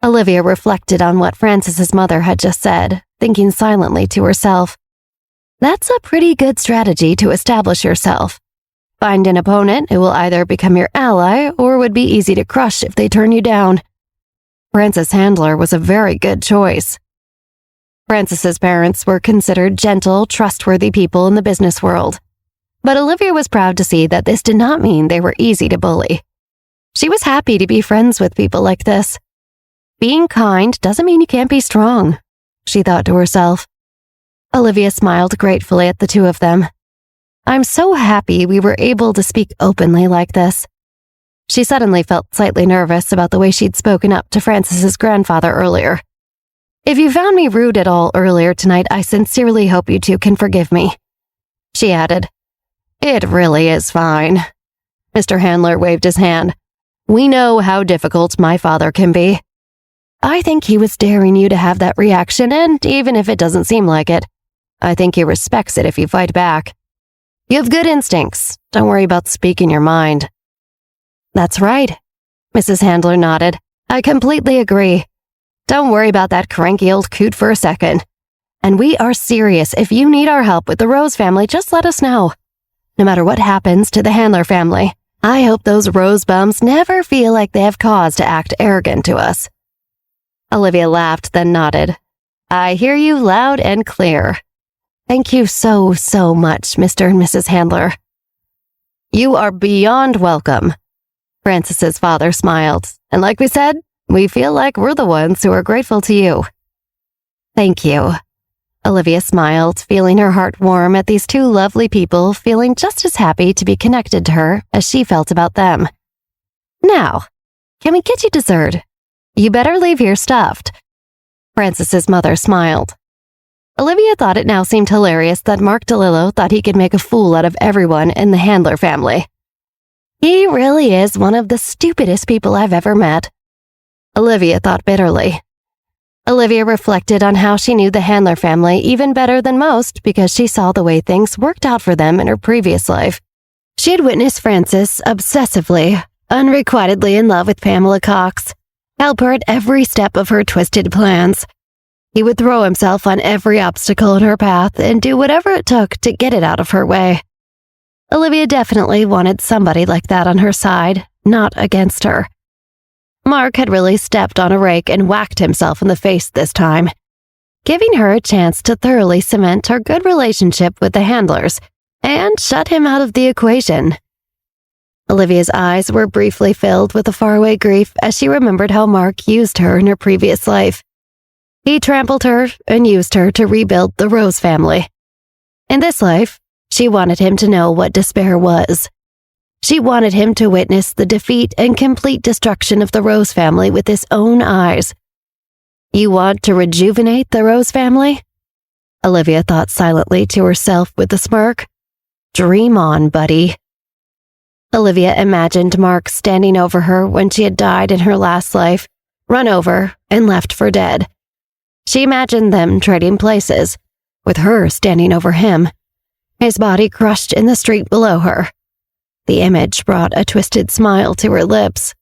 Olivia reflected on what Francis's mother had just said, thinking silently to herself. That's a pretty good strategy to establish yourself. Find an opponent who will either become your ally or would be easy to crush if they turn you down. Francis Handler was a very good choice. Francis's parents were considered gentle, trustworthy people in the business world. But Olivia was proud to see that this did not mean they were easy to bully. She was happy to be friends with people like this. Being kind doesn't mean you can't be strong, she thought to herself. Olivia smiled gratefully at the two of them. I'm so happy we were able to speak openly like this. She suddenly felt slightly nervous about the way she'd spoken up to Francis's grandfather earlier. If you found me rude at all earlier tonight, I sincerely hope you two can forgive me, she added. It really is fine. Mr. Handler waved his hand. We know how difficult my father can be. I think he was daring you to have that reaction, and even if it doesn't seem like it, I think he respects it if you fight back. You have good instincts. Don't worry about speaking your mind. That's right. Mrs. Handler nodded. I completely agree. Don't worry about that cranky old coot for a second. And we are serious. If you need our help with the Rose family, just let us know. No matter what happens to the Handler family, I hope those Rose bums never feel like they have cause to act arrogant to us. Olivia laughed, then nodded. I hear you loud and clear. Thank you so much, Mr. and Mrs. Handler. You are beyond welcome. Francis's father smiled, and like we said, we feel like we're the ones who are grateful to you. Thank you. Olivia smiled, feeling her heart warm at these two lovely people feeling just as happy to be connected to her as she felt about them. Now, can we get you dessert? You better leave here stuffed. Francis's mother smiled. Olivia thought it now seemed hilarious that Mark DeLillo thought he could make a fool out of everyone in the Handler family. He really is one of the stupidest people I've ever met. Olivia thought bitterly. Olivia reflected on how she knew the Handler family even better than most because she saw the way things worked out for them in her previous life. She had witnessed Francis obsessively, unrequitedly in love with Pamela Cox, help her at every step of her twisted plans. He would throw himself on every obstacle in her path and do whatever it took to get it out of her way. Olivia definitely wanted somebody like that on her side, not against her. Mark had really stepped on a rake and whacked himself in the face this time, giving her a chance to thoroughly cement her good relationship with the Handlers and shut him out of the equation. Olivia's eyes were briefly filled with a faraway grief as she remembered how Mark used her in her previous life. He trampled her and used her to rebuild the Rose family. In this life, she wanted him to know what despair was. She wanted him to witness the defeat and complete destruction of the Rose family with his own eyes. You want to rejuvenate the Rose family? Olivia thought silently to herself with a smirk. Dream on, buddy. Olivia imagined Mark standing over her when she had died in her last life, run over, and left for dead. She imagined them trading places, with her standing over him, his body crushed in the street below her. The image brought a twisted smile to her lips.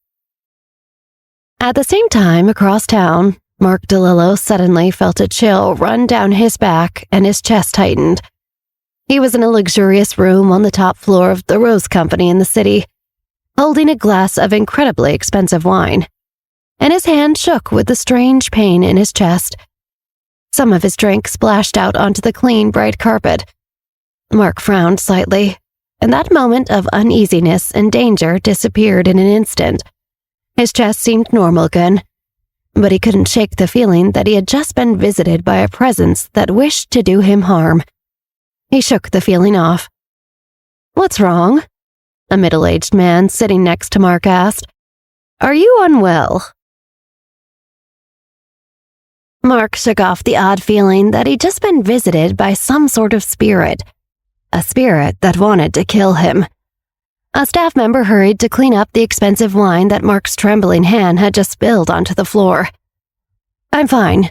At the same time, across town, Mark DeLillo suddenly felt a chill run down his back and his chest tightened. He was in a luxurious room on the top floor of the Rose Company in the city, holding a glass of incredibly expensive wine, and his hand shook with a strange pain in his chest. Some of his drink splashed out onto the clean, bright carpet. Mark frowned slightly, and that moment of uneasiness and danger disappeared in an instant. His chest seemed normal again, but he couldn't shake the feeling that he had just been visited by a presence that wished to do him harm. He shook the feeling off. What's wrong? A middle-aged man sitting next to Mark asked. Are you unwell? Mark shook off the odd feeling that he'd just been visited by some sort of spirit, a spirit that wanted to kill him. A staff member hurried to clean up the expensive wine that Mark's trembling hand had just spilled onto the floor. I'm fine,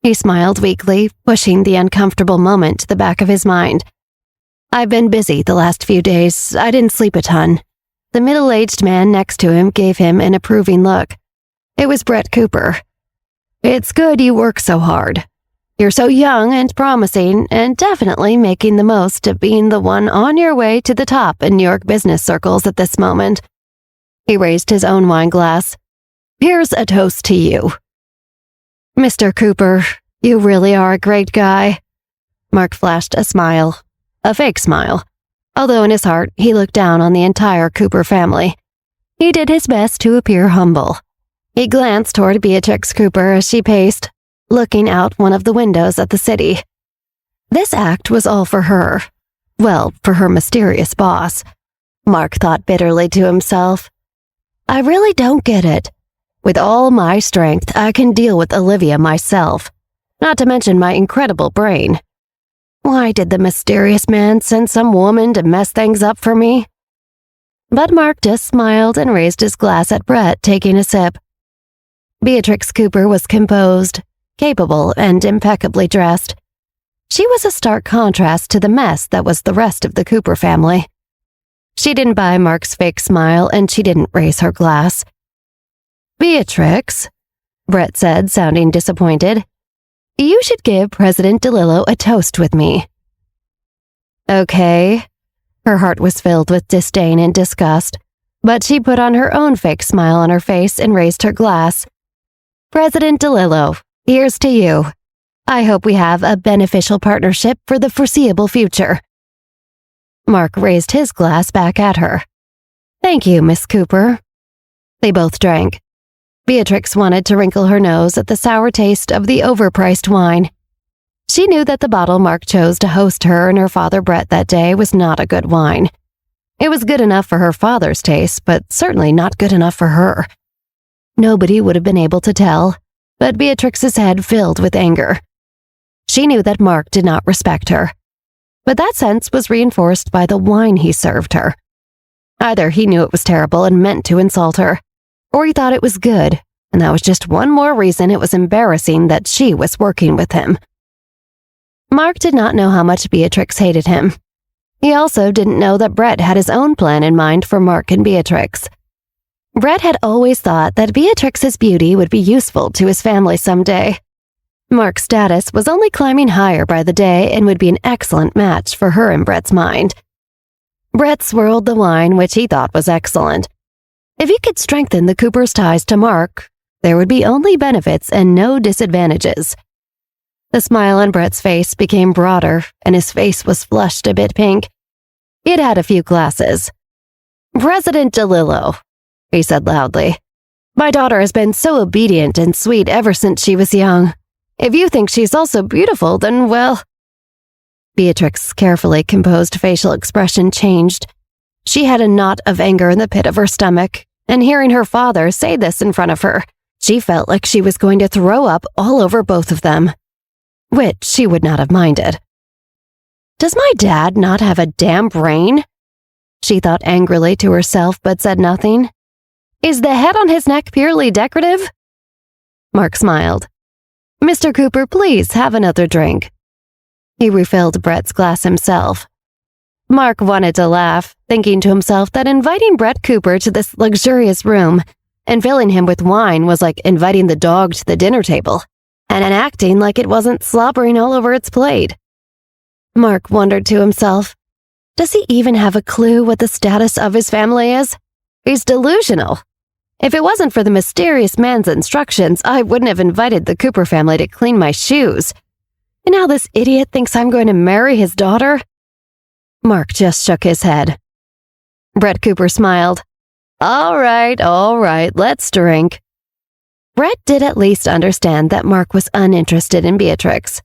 he smiled weakly, pushing the uncomfortable moment to the back of his mind. I've been busy the last few days. I didn't sleep a ton. The middle-aged man next to him gave him an approving look. It was Brett Cooper. It's good you work so hard. You're so young and promising and definitely making the most of being the one on your way to the top in New York business circles at this moment. He raised his own wine glass. Here's a toast to you. Mr. Cooper, you really are a great guy. Mark flashed a smile, a fake smile, although in his heart he looked down on the entire Cooper family. He did his best to appear humble. He glanced toward Beatrix Cooper as she paced, looking out one of the windows at the city. This act was all for her. Well, for her mysterious boss. Mark thought bitterly to himself. I really don't get it. With all my strength, I can deal with Olivia myself, not to mention my incredible brain. Why did the mysterious man send some woman to mess things up for me? But Mark just smiled and raised his glass at Brett, taking a sip. Beatrix Cooper was composed, capable, and impeccably dressed. She was a stark contrast to the mess that was the rest of the Cooper family. She didn't buy Mark's fake smile, and she didn't raise her glass. Beatrix, Brett said, sounding disappointed, you should give President DeLillo a toast with me. Okay. Her heart was filled with disdain and disgust, but she put on her own fake smile on her face and raised her glass. President DeLillo, here's to you. I hope we have a beneficial partnership for the foreseeable future. Mark raised his glass back at her. Thank you, Miss Cooper. They both drank. Beatrix wanted to wrinkle her nose at the sour taste of the overpriced wine. She knew that the bottle Mark chose to host her and her father Brett that day was not a good wine. It was good enough for her father's taste, but certainly not good enough for her. Nobody would have been able to tell, but Beatrix's head filled with anger. She knew that Mark did not respect her, but that sense was reinforced by the wine he served her. Either he knew it was terrible and meant to insult her, or he thought it was good, and that was just one more reason it was embarrassing that she was working with him. Mark did not know how much Beatrix hated him. He also didn't know that Brett had his own plan in mind for Mark and Beatrix. Brett had always thought that Beatrix's beauty would be useful to his family someday. Mark's status was only climbing higher by the day and would be an excellent match for her in Brett's mind. Brett swirled the wine, which he thought was excellent. If he could strengthen the Cooper's ties to Mark, there would be only benefits and no disadvantages. The smile on Brett's face became broader, and his face was flushed a bit pink. He had had a few glasses. President DeLillo, he said loudly. My daughter has been so obedient and sweet ever since she was young. If you think she's also beautiful, then well... Beatrix's carefully composed facial expression changed. She had a knot of anger in the pit of her stomach, and hearing her father say this in front of her, she felt like she was going to throw up all over both of them, which she would not have minded. Does my dad not have a damn brain? She thought angrily to herself but said nothing. Is the head on his neck purely decorative? Mark smiled. Mr. Cooper, please have another drink. He refilled Brett's glass himself. Mark wanted to laugh, thinking to himself that inviting Brett Cooper to this luxurious room and filling him with wine was like inviting the dog to the dinner table and acting like it wasn't slobbering all over its plate. Mark wondered to himself, does he even have a clue what the status of his family is? He's delusional. If it wasn't for the mysterious man's instructions, I wouldn't have invited the Cooper family to clean my shoes. And now this idiot thinks I'm going to marry his daughter? Mark just shook his head. Brett Cooper smiled. All right, let's drink. Brett did at least understand that Mark was uninterested in Beatrix,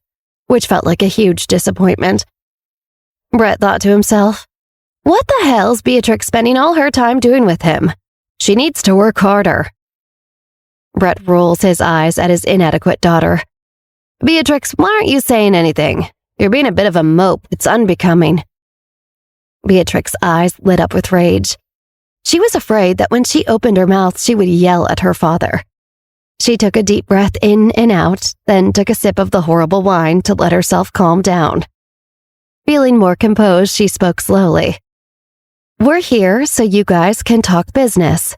which felt like a huge disappointment. Brett thought to himself, what the hell's Beatrix spending all her time doing with him? She needs to work harder. Brett rolls his eyes at his inadequate daughter. Beatrix, why aren't you saying anything? You're being a bit of a mope. It's unbecoming. Beatrix's eyes lit up with rage. She was afraid that when she opened her mouth, she would yell at her father. She took a deep breath in and out, then took a sip of the horrible wine to let herself calm down. Feeling more composed, she spoke slowly. We're here so you guys can talk business.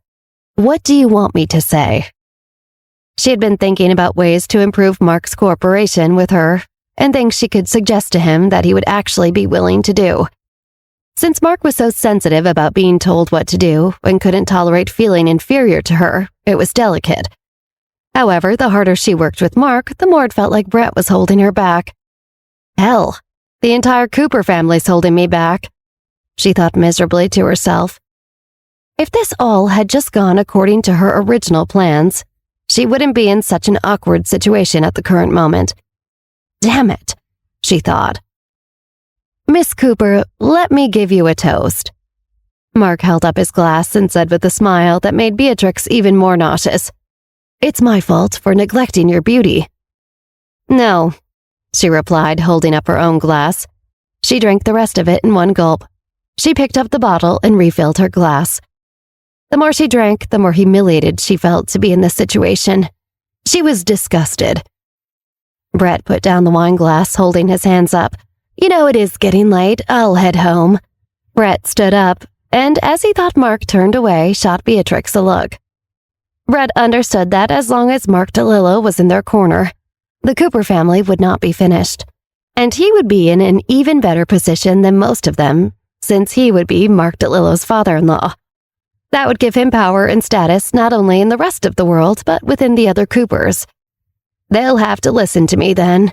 What do you want me to say? She had been thinking about ways to improve Mark's cooperation with her and things she could suggest to him that he would actually be willing to do. Since Mark was so sensitive about being told what to do and couldn't tolerate feeling inferior to her, it was delicate. However, the harder she worked with Mark, the more it felt like Brett was holding her back. Hell, the entire Cooper family's holding me back, she thought miserably to herself. If this all had just gone according to her original plans, she wouldn't be in such an awkward situation at the current moment. Damn it, she thought. Miss Cooper, let me give you a toast. Mark held up his glass and said with a smile that made Beatrix even more nauseous, It's my fault for neglecting your beauty. No, she replied, holding up her own glass. She drank the rest of it in one gulp. She picked up the bottle and refilled her glass. The more she drank, the more humiliated she felt to be in this situation. She was disgusted. Brett put down the wine glass, holding his hands up. You know it is getting late. I'll head home. Brett stood up, and as he thought Mark turned away, shot Beatrix a look. Brett understood that as long as Mark DeLillo was in their corner, the Cooper family would not be finished, and he would be in an even better position than most of them, since he would be Mark DeLillo's father-in-law. That would give him power and status not only in the rest of the world, but within the other Coopers. They'll have to listen to me then,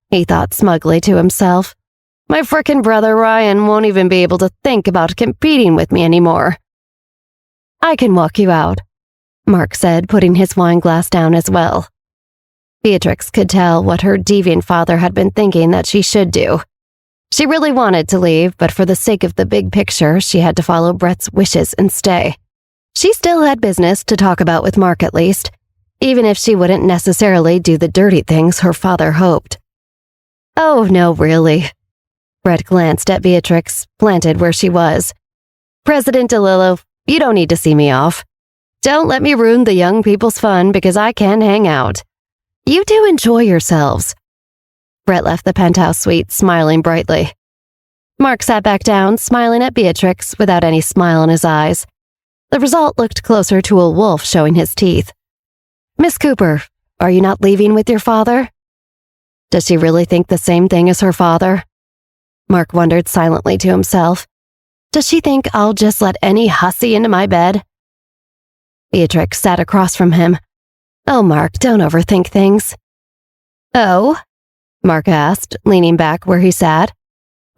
he thought smugly to himself. My frickin' brother Ryan won't even be able to think about competing with me anymore. I can walk you out, Mark said, putting his wine glass down as well. Beatrix could tell what her deviant father had been thinking that she should do. She really wanted to leave, but for the sake of the big picture, she had to follow Brett's wishes and stay. She still had business to talk about with Mark at least, even if she wouldn't necessarily do the dirty things her father hoped. Oh, no, really. Brett glanced at Beatrix, planted where she was. President DeLillo, you don't need to see me off. Don't let me ruin the young people's fun because I can't hang out. You do enjoy yourselves. Brett left the penthouse suite, smiling brightly. Mark sat back down, smiling at Beatrix without any smile in his eyes. The result looked closer to a wolf showing his teeth. Miss Cooper, are you not leaving with your father? Does she really think the same thing as her father? Mark wondered silently to himself. Does she think I'll just let any hussy into my bed? Beatrix sat across from him. Oh, Mark, don't overthink things. Oh? Mark asked, leaning back where he sat.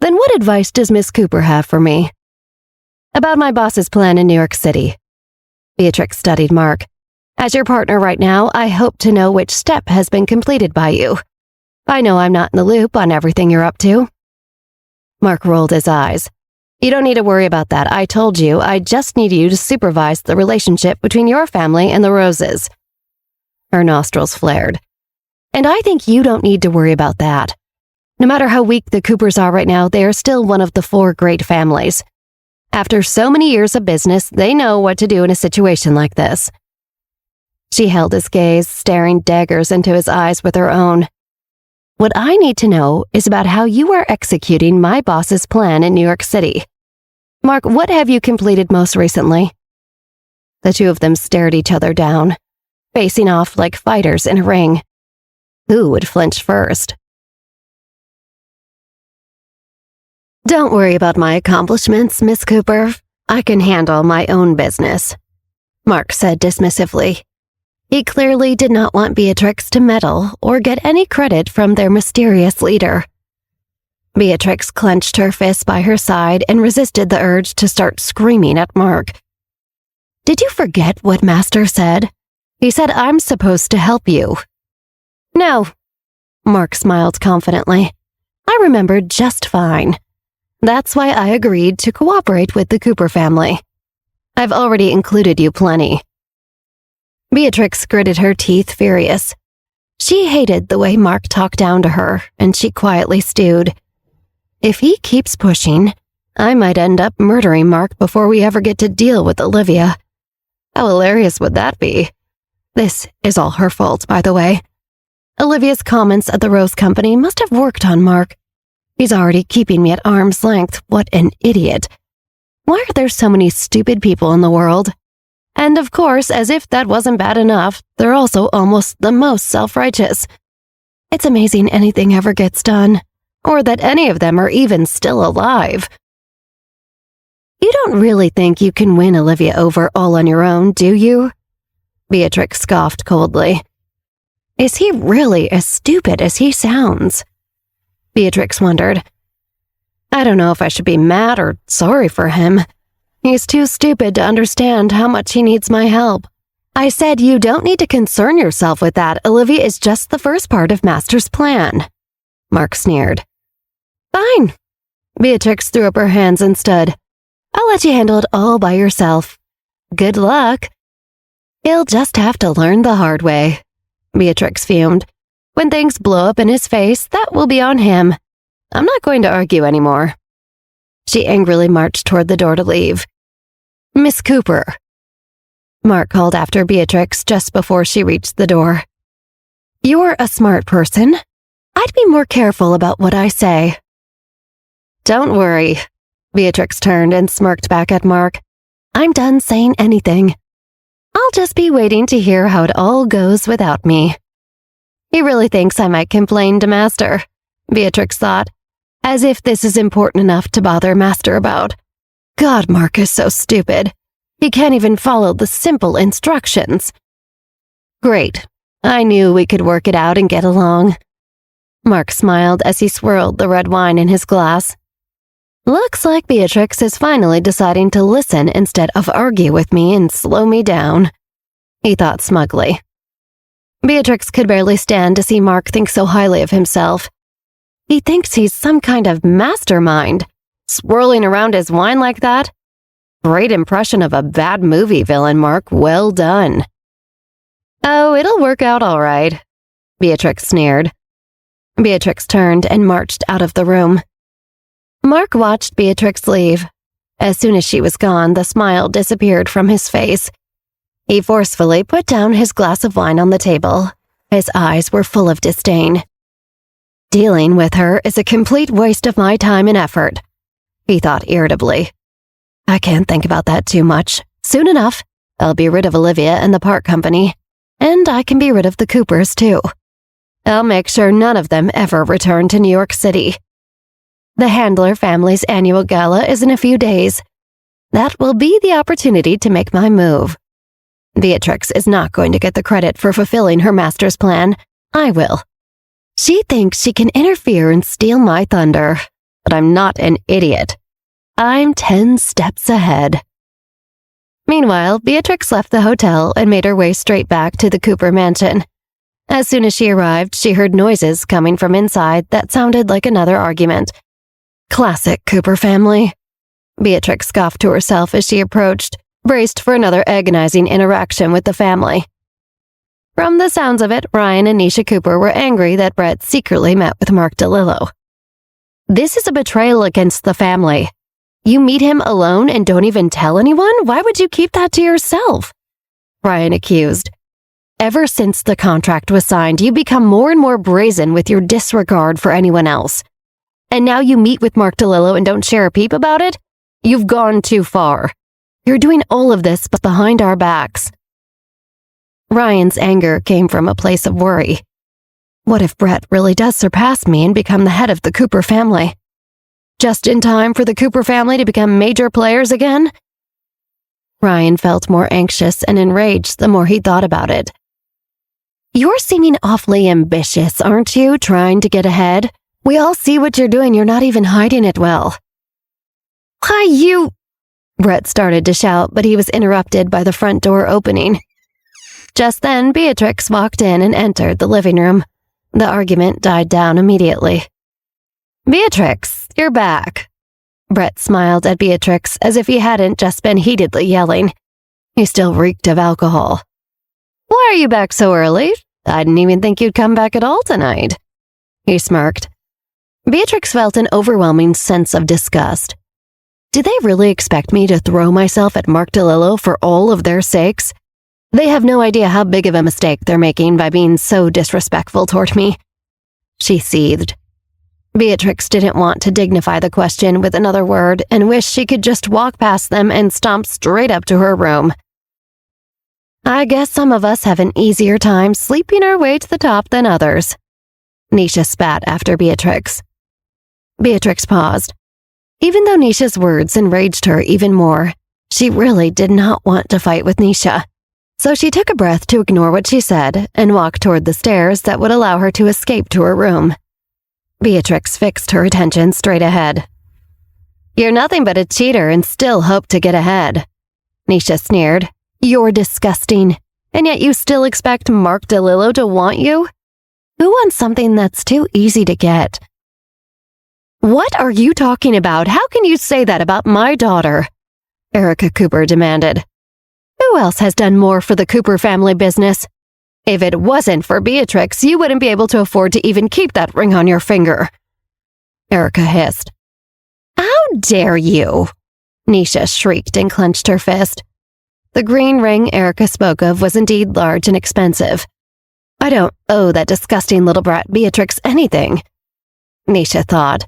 Then what advice does Miss Cooper have for me? About my boss's plan in New York City. Beatrix studied Mark. As your partner right now, I hope to know which step has been completed by you. I know I'm not in the loop on everything you're up to. Mark rolled his eyes. You don't need to worry about that. I told you, I just need you to supervise the relationship between your family and the Roses. Her nostrils flared. And I think you don't need to worry about that. No matter how weak the Coopers are right now, they are still one of the 4 great families. After so many years of business, they know what to do in a situation like this. She held his gaze, staring daggers into his eyes with her own. What I need to know is about how you are executing my boss's plan in New York City. Mark, what have you completed most recently? The two of them stared each other down, facing off like fighters in a ring. Who would flinch first? Don't worry about my accomplishments, Miss Cooper. I can handle my own business, Mark said dismissively. He clearly did not want Beatrix to meddle or get any credit from their mysterious leader. Beatrix clenched her fist by her side and resisted the urge to start screaming at Mark. Did you forget what Master said? He said I'm supposed to help you. No, Mark smiled confidently. I remembered just fine. That's why I agreed to cooperate with the Cooper family. I've already included you plenty. Beatrix gritted her teeth, furious. She hated the way Mark talked down to her, and she quietly stewed. If he keeps pushing, I might end up murdering Mark before we ever get to deal with Olivia. How hilarious would that be? This is all her fault, by the way. Olivia's comments at the Rose Company must have worked on Mark. He's already keeping me at arm's length. What an idiot. Why are there so many stupid people in the world? And of course, as if that wasn't bad enough, they're also almost the most self-righteous. It's amazing anything ever gets done, or that any of them are even still alive. You don't really think you can win Olivia over all on your own, do you? Beatrix scoffed coldly. Is he really as stupid as he sounds? Beatrix wondered. I don't know if I should be mad or sorry for him. He's too stupid to understand how much he needs my help. I said you don't need to concern yourself with that. Olivia is just the first part of Master's plan. Mark sneered. Fine. Beatrix threw up her hands and stood. I'll let you handle it all by yourself. Good luck. He'll just have to learn the hard way. Beatrix fumed. When things blow up in his face, that will be on him. I'm not going to argue anymore. She angrily marched toward the door to leave. Miss Cooper. Mark called after Beatrix just before she reached the door. You're a smart person. I'd be more careful about what I say. Don't worry. Beatrix turned and smirked back at Mark. I'm done saying anything. I'll just be waiting to hear how it all goes without me. He really thinks I might complain to Master, Beatrix thought, as if this is important enough to bother Master about. God, Mark is so stupid. He can't even follow the simple instructions. Great. I knew we could work it out and get along. Mark smiled as he swirled the red wine in his glass. Looks like Beatrix is finally deciding to listen instead of argue with me and slow me down, he thought smugly. Beatrix could barely stand to see Mark think so highly of himself. He thinks he's some kind of mastermind, swirling around his wine like that. Great impression of a bad movie villain, Mark. Well done. Oh, it'll work out all right, Beatrix sneered. Beatrix turned and marched out of the room. Mark watched Beatrix leave. As soon as she was gone, the smile disappeared from his face. He forcefully put down his glass of wine on the table. His eyes were full of disdain. Dealing with her is a complete waste of my time and effort, he thought irritably. I can't think about that too much. Soon enough, I'll be rid of Olivia and the park company, and I can be rid of the Coopers too. I'll make sure none of them ever return to New York City. The Handler family's annual gala is in a few days. That will be the opportunity to make my move. Beatrix is not going to get the credit for fulfilling her master's plan. I will. She thinks she can interfere and steal my thunder, but I'm not an idiot. I'm 10 steps ahead. Meanwhile, Beatrix left the hotel and made her way straight back to the Cooper mansion. As soon as she arrived, she heard noises coming from inside that sounded like another argument. Classic Cooper family. Beatrix scoffed to herself as she approached, braced for another agonizing interaction with the family. From the sounds of it, Ryan and Nisha Cooper were angry that Brett secretly met with Mark DeLillo. This is a betrayal against the family. You meet him alone and don't even tell anyone? Why would you keep that to yourself? Ryan accused. Ever since the contract was signed, you become more and more brazen with your disregard for anyone else. And now you meet with Mark DeLillo and don't share a peep about it? You've gone too far. You're doing all of this but behind our backs. Ryan's anger came from a place of worry. What if Brett really does surpass me and become the head of the Cooper family? Just in time for the Cooper family to become major players again? Ryan felt more anxious and enraged the more he thought about it. You're seeming awfully ambitious, aren't you, trying to get ahead? We all see what you're doing, you're not even hiding it well. Why, you... Brett started to shout, but he was interrupted by the front door opening. Just then, Beatrix walked in and entered the living room. The argument died down immediately. Beatrix, you're back. Brett smiled at Beatrix as if he hadn't just been heatedly yelling. He still reeked of alcohol. Why are you back so early? I didn't even think you'd come back at all tonight. He smirked. Beatrix felt an overwhelming sense of disgust. Do they really expect me to throw myself at Mark DeLillo for all of their sakes? They have no idea how big of a mistake they're making by being so disrespectful toward me. She seethed. Beatrix didn't want to dignify the question with another word and wished she could just walk past them and stomp straight up to her room. I guess some of us have an easier time sleeping our way to the top than others. Nisha spat after Beatrix. Beatrix paused. Even though Nisha's words enraged her even more, she really did not want to fight with Nisha. So she took a breath to ignore what she said and walked toward the stairs that would allow her to escape to her room. Beatrix fixed her attention straight ahead. "You're nothing but a cheater and still hope to get ahead." Nisha sneered. "You're disgusting, and yet you still expect Mark DeLillo to want you? Who wants something that's too easy to get?" "What are you talking about? How can you say that about my daughter?" Erica Cooper demanded. "Who else has done more for the Cooper family business? If it wasn't for Beatrix, you wouldn't be able to afford to even keep that ring on your finger." Erica hissed. "How dare you?" Nisha shrieked and clenched her fist. The green ring Erica spoke of was indeed large and expensive. "I don't owe that disgusting little brat Beatrix anything," Nisha thought.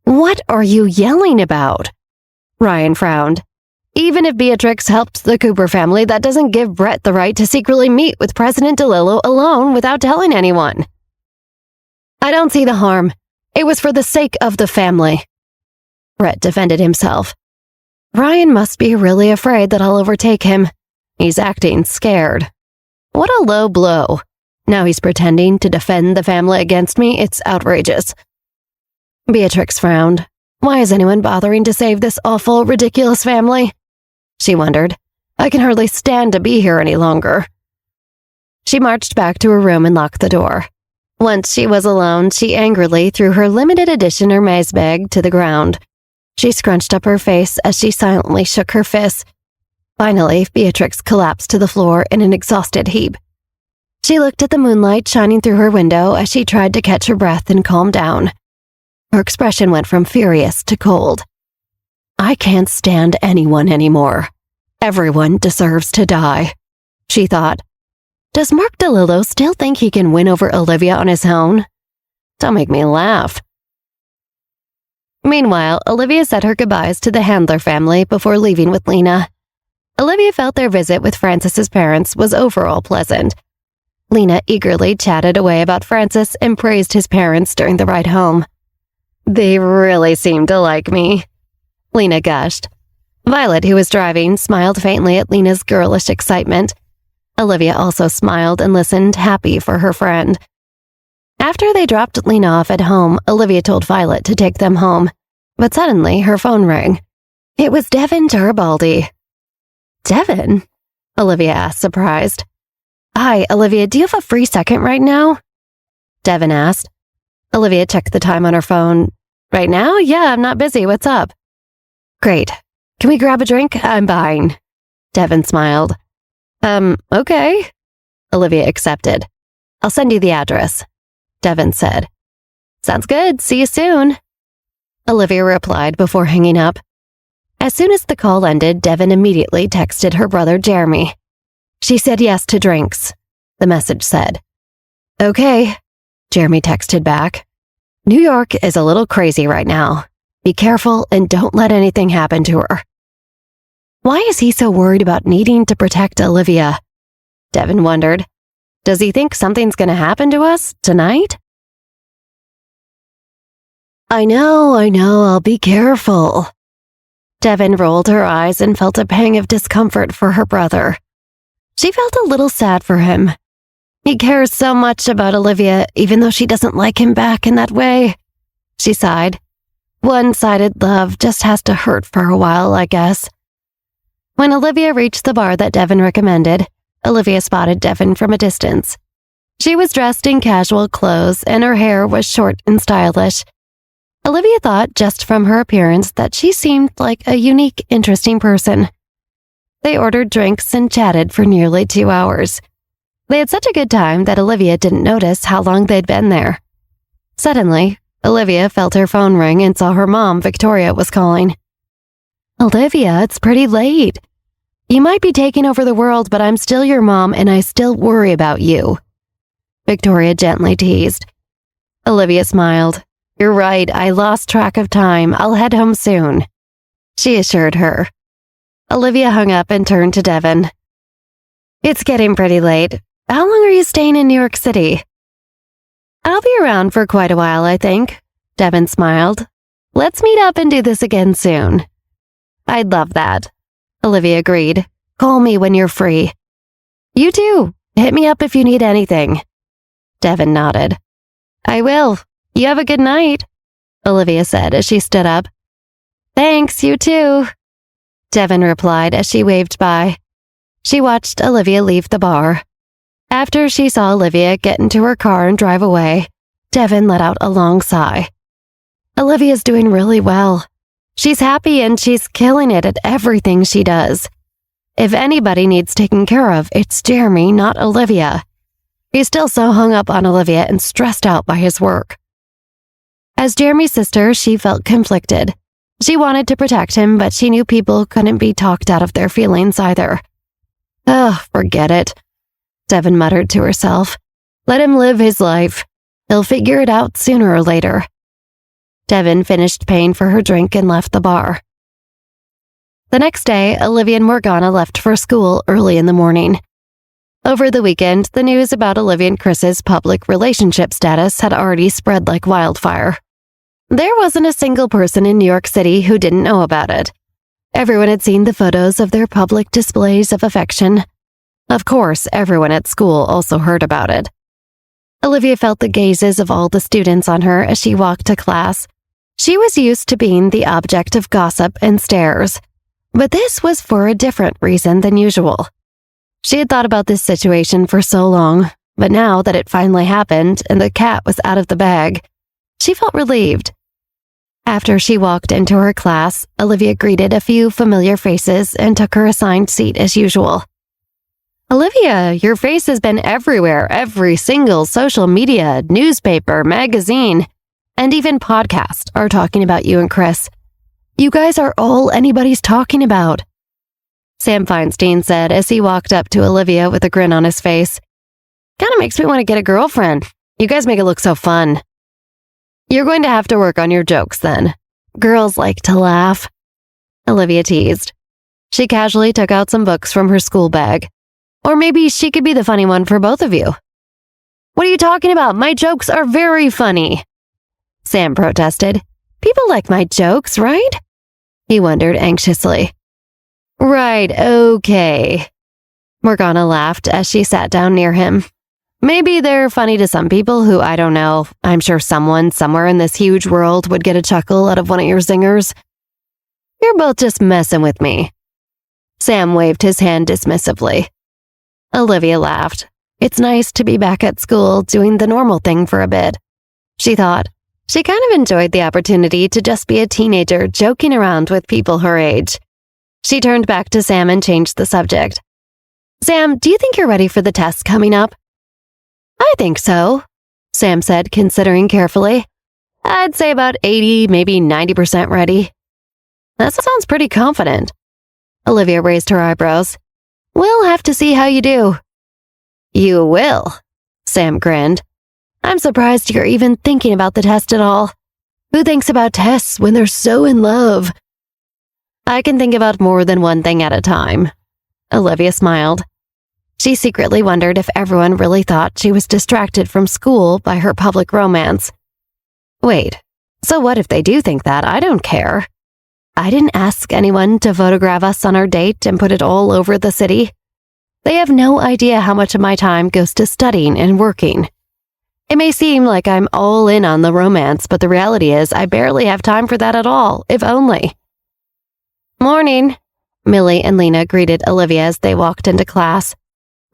"What are you yelling about?" Ryan frowned. "Even if Beatrix helped the Cooper family, that doesn't give Brett the right to secretly meet with President DeLillo alone without telling anyone." "I don't see the harm. It was for the sake of the family." Brett defended himself. "Ryan must be really afraid that I'll overtake him. He's acting scared. What a low blow. Now he's pretending to defend the family against me. It's outrageous." Beatrix frowned. Why is anyone bothering to save this awful, ridiculous family? She wondered. I can hardly stand to be here any longer. She marched back to her room and locked the door. Once she was alone, she angrily threw her limited edition Hermes bag to the ground. She scrunched up her face as she silently shook her fists. Finally, Beatrix collapsed to the floor in an exhausted heap. She looked at the moonlight shining through her window as she tried to catch her breath and calm down. Her expression went from furious to cold. I can't stand anyone anymore. Everyone deserves to die, she thought. Does Mark DeLillo still think he can win over Olivia on his own? Don't make me laugh. Meanwhile, Olivia said her goodbyes to the Handler family before leaving with Lena. Olivia felt their visit with Francis's parents was overall pleasant. Lena eagerly chatted away about Francis and praised his parents during the ride home. They really seem to like me, Lena gushed. Violet, who was driving, smiled faintly at Lena's girlish excitement. Olivia also smiled and listened, happy for her friend. After they dropped Lena off at home, Olivia told Violet to take them home. But suddenly, her phone rang. It was Devin Garibaldi. Devin? Olivia asked, surprised. Hi, Olivia, do you have a free second right now? Devin asked. Olivia checked the time on her phone. Right now? Yeah, I'm not busy. What's up? Great. Can we grab a drink? I'm buying. Devin smiled. Okay. Olivia accepted. I'll send you the address, Devin said. Sounds good. See you soon. Olivia replied before hanging up. As soon as the call ended, Devin immediately texted her brother Jeremy. She said yes to drinks, the message said. Okay, Jeremy texted back. New York is a little crazy right now. Be careful and don't let anything happen to her. Why is he so worried about needing to protect Olivia? Devin wondered. Does he think something's going to happen to us tonight? I know, I'll be careful. Devin rolled her eyes and felt a pang of discomfort for her brother. She felt a little sad for him. He cares so much about Olivia, even though she doesn't like him back in that way. She sighed. One-sided love just has to hurt for a while, I guess. When Olivia reached the bar that Devin recommended, Olivia spotted Devin from a distance. She was dressed in casual clothes and her hair was short and stylish. Olivia thought just from her appearance that she seemed like a unique, interesting person. They ordered drinks and chatted for nearly 2 hours. They had such a good time that Olivia didn't notice how long they'd been there. Suddenly, Olivia felt her phone ring and saw her mom, Victoria, was calling. Olivia, it's pretty late. You might be taking over the world, but I'm still your mom and I still worry about you. Victoria gently teased. Olivia smiled. You're right, I lost track of time. I'll head home soon, she assured her. Olivia hung up and turned to Devin. It's getting pretty late. How long are you staying in New York City? I'll be around for quite a while, I think. Devin smiled. Let's meet up and do this again soon. I'd love that. Olivia agreed. Call me when you're free. You too. Hit me up if you need anything. Devin nodded. I will. You have a good night, Olivia said as she stood up. Thanks, you too, Devin replied as she waved by. She watched Olivia leave the bar. After she saw Olivia get into her car and drive away, Devin let out a long sigh. Olivia's doing really well. She's happy and she's killing it at everything she does. If anybody needs taken care of, it's Jeremy, not Olivia. He's still so hung up on Olivia and stressed out by his work. As Jeremy's sister, she felt conflicted. She wanted to protect him, but she knew people couldn't be talked out of their feelings either. Ugh, forget it, Devin muttered to herself. Let him live his life. He'll figure it out sooner or later. Devin finished paying for her drink and left the bar. The next day, Olivia and Morgana left for school early in the morning. Over the weekend, the news about Olivia and Chris's public relationship status had already spread like wildfire. There wasn't a single person in New York City who didn't know about it. Everyone had seen the photos of their public displays of affection. Of course, everyone at school also heard about it. Olivia felt the gazes of all the students on her as she walked to class. She was used to being the object of gossip and stares, but this was for a different reason than usual. She had thought about this situation for so long, but now that it finally happened and the cat was out of the bag, she felt relieved. After she walked into her class, Olivia greeted a few familiar faces and took her assigned seat as usual. Olivia, your face has been everywhere, every single social media, newspaper, magazine, and even podcast are talking about you and Chris. You guys are all anybody's talking about, Sam Feinstein said as he walked up to Olivia with a grin on his face. Kinda makes me want to get a girlfriend. You guys make it look so fun. You're going to have to work on your jokes then. Girls like to laugh, Olivia teased. She casually took out some books from her school bag. Or maybe she could be the funny one for both of you. What are you talking about? My jokes are very funny, Sam protested. People like my jokes, right? He wondered anxiously. Right, okay. Morgana laughed as she sat down near him. Maybe they're funny to some people who I don't know. I'm sure someone somewhere in this huge world would get a chuckle out of one of your zingers. You're both just messing with me. Sam waved his hand dismissively. Olivia laughed. It's nice to be back at school doing the normal thing for a bit, she thought. She kind of enjoyed the opportunity to just be a teenager joking around with people her age. She turned back to Sam and changed the subject. Sam, do you think you're ready for the test coming up? I think so, Sam said, considering carefully. I'd say about 80, maybe 90% ready. That sounds pretty confident. Olivia raised her eyebrows. We'll have to see how you do. You will, Sam grinned. I'm surprised you're even thinking about the test at all. Who thinks about tests when they're so in love? I can think about more than one thing at a time. Olivia smiled. She secretly wondered if everyone really thought she was distracted from school by her public romance. Wait, so what if they do think that? I don't care. I didn't ask anyone to photograph us on our date and put it all over the city. They have no idea how much of my time goes to studying and working. It may seem like I'm all in on the romance, but the reality is I barely have time for that at all, if only. Morning, Millie and Lena greeted Olivia as they walked into class.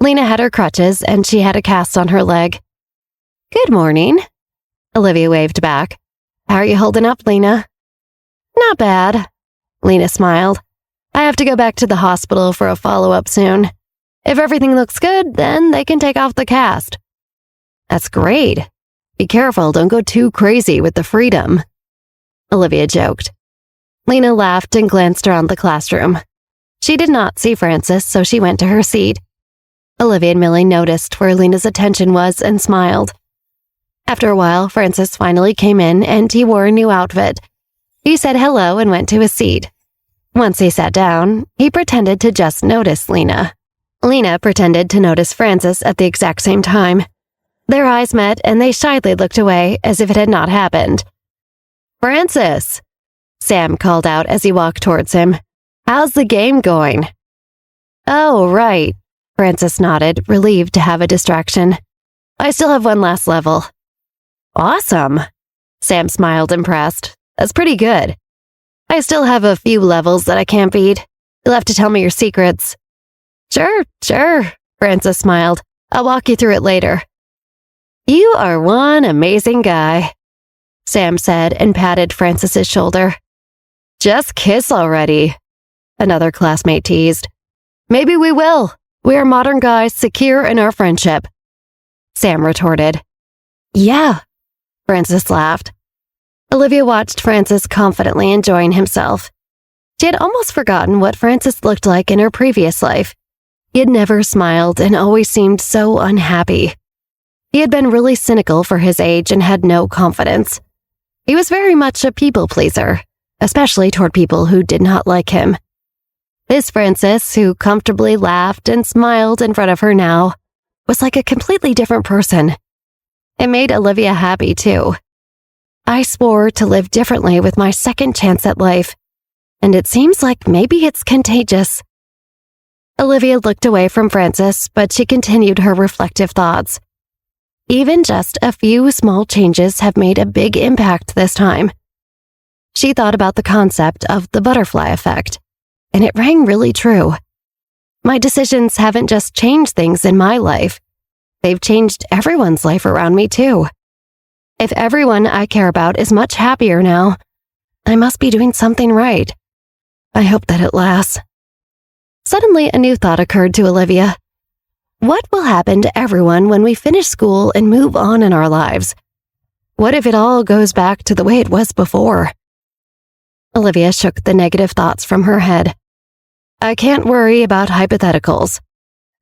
Lena had her crutches and she had a cast on her leg. Good morning, Olivia waved back. How are you holding up, Lena? Not bad, Lena smiled. I have to go back to the hospital for a follow-up soon. If everything looks good, then they can take off the cast. That's great. Be careful, don't go too crazy with the freedom, Olivia joked. Lena laughed and glanced around the classroom. She did not see Francis, so she went to her seat. Olivia and Millie noticed where Lena's attention was and smiled. After a while, Francis finally came in and he wore a new outfit. He said hello and went to his seat. Once he sat down, he pretended to just notice Lena. Lena pretended to notice Frances at the exact same time. Their eyes met and they shyly looked away as if it had not happened. "Frances!" Sam called out as he walked towards him. "How's the game going?" "Oh, right." Frances nodded, relieved to have a distraction. "I still have one last level." "Awesome." Sam smiled, impressed. "That's pretty good. I still have a few levels that I can't beat. You'll have to tell me your secrets." Sure, Frances smiled. "I'll walk you through it later." "You are one amazing guy," Sam said and patted Frances's shoulder. "Just kiss already," another classmate teased. "Maybe we will. We are modern guys secure in our friendship," Sam retorted. "Yeah," Frances laughed. Olivia watched Frances confidently enjoying himself. She had almost forgotten what Frances looked like in her previous life. He had never smiled and always seemed so unhappy. He had been really cynical for his age and had no confidence. He was very much a people pleaser, especially toward people who did not like him. This Frances, who comfortably laughed and smiled in front of her now, was like a completely different person. It made Olivia happy, too. I swore to live differently with my second chance at life, and it seems like maybe it's contagious. Olivia looked away from Frances, but she continued her reflective thoughts. Even just a few small changes have made a big impact this time. She thought about the concept of the butterfly effect, and it rang really true. My decisions haven't just changed things in my life. They've changed everyone's life around me, too. If everyone I care about is much happier now, I must be doing something right. I hope that it lasts. Suddenly, a new thought occurred to Olivia. What will happen to everyone when we finish school and move on in our lives? What if it all goes back to the way it was before? Olivia shook the negative thoughts from her head. I can't worry about hypotheticals.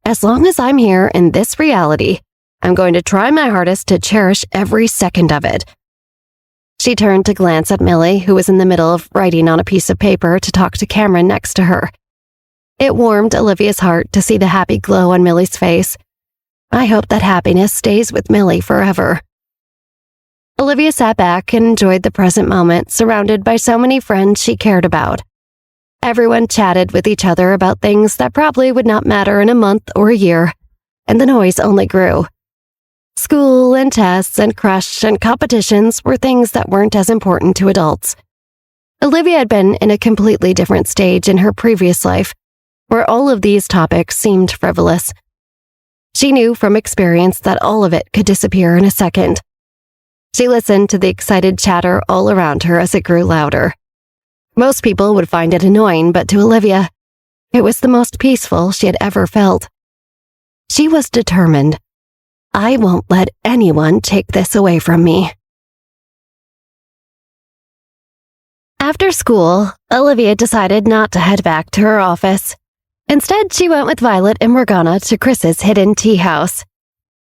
As long as I'm here in this reality, I'm going to try my hardest to cherish every second of it. She turned to glance at Millie, who was in the middle of writing on a piece of paper to talk to Cameron next to her. It warmed Olivia's heart to see the happy glow on Millie's face. I hope that happiness stays with Millie forever. Olivia sat back and enjoyed the present moment, surrounded by so many friends she cared about. Everyone chatted with each other about things that probably would not matter in a month or a year, and the noise only grew. School and tests and crush and competitions were things that weren't as important to adults. Olivia had been in a completely different stage in her previous life, where all of these topics seemed frivolous. She knew from experience that all of it could disappear in a second. She listened to the excited chatter all around her as it grew louder. Most people would find it annoying, but to Olivia, it was the most peaceful she had ever felt. She was determined. I won't let anyone take this away from me. After school, Olivia decided not to head back to her office. Instead, she went with Violet and Morgana to Chris's hidden tea house.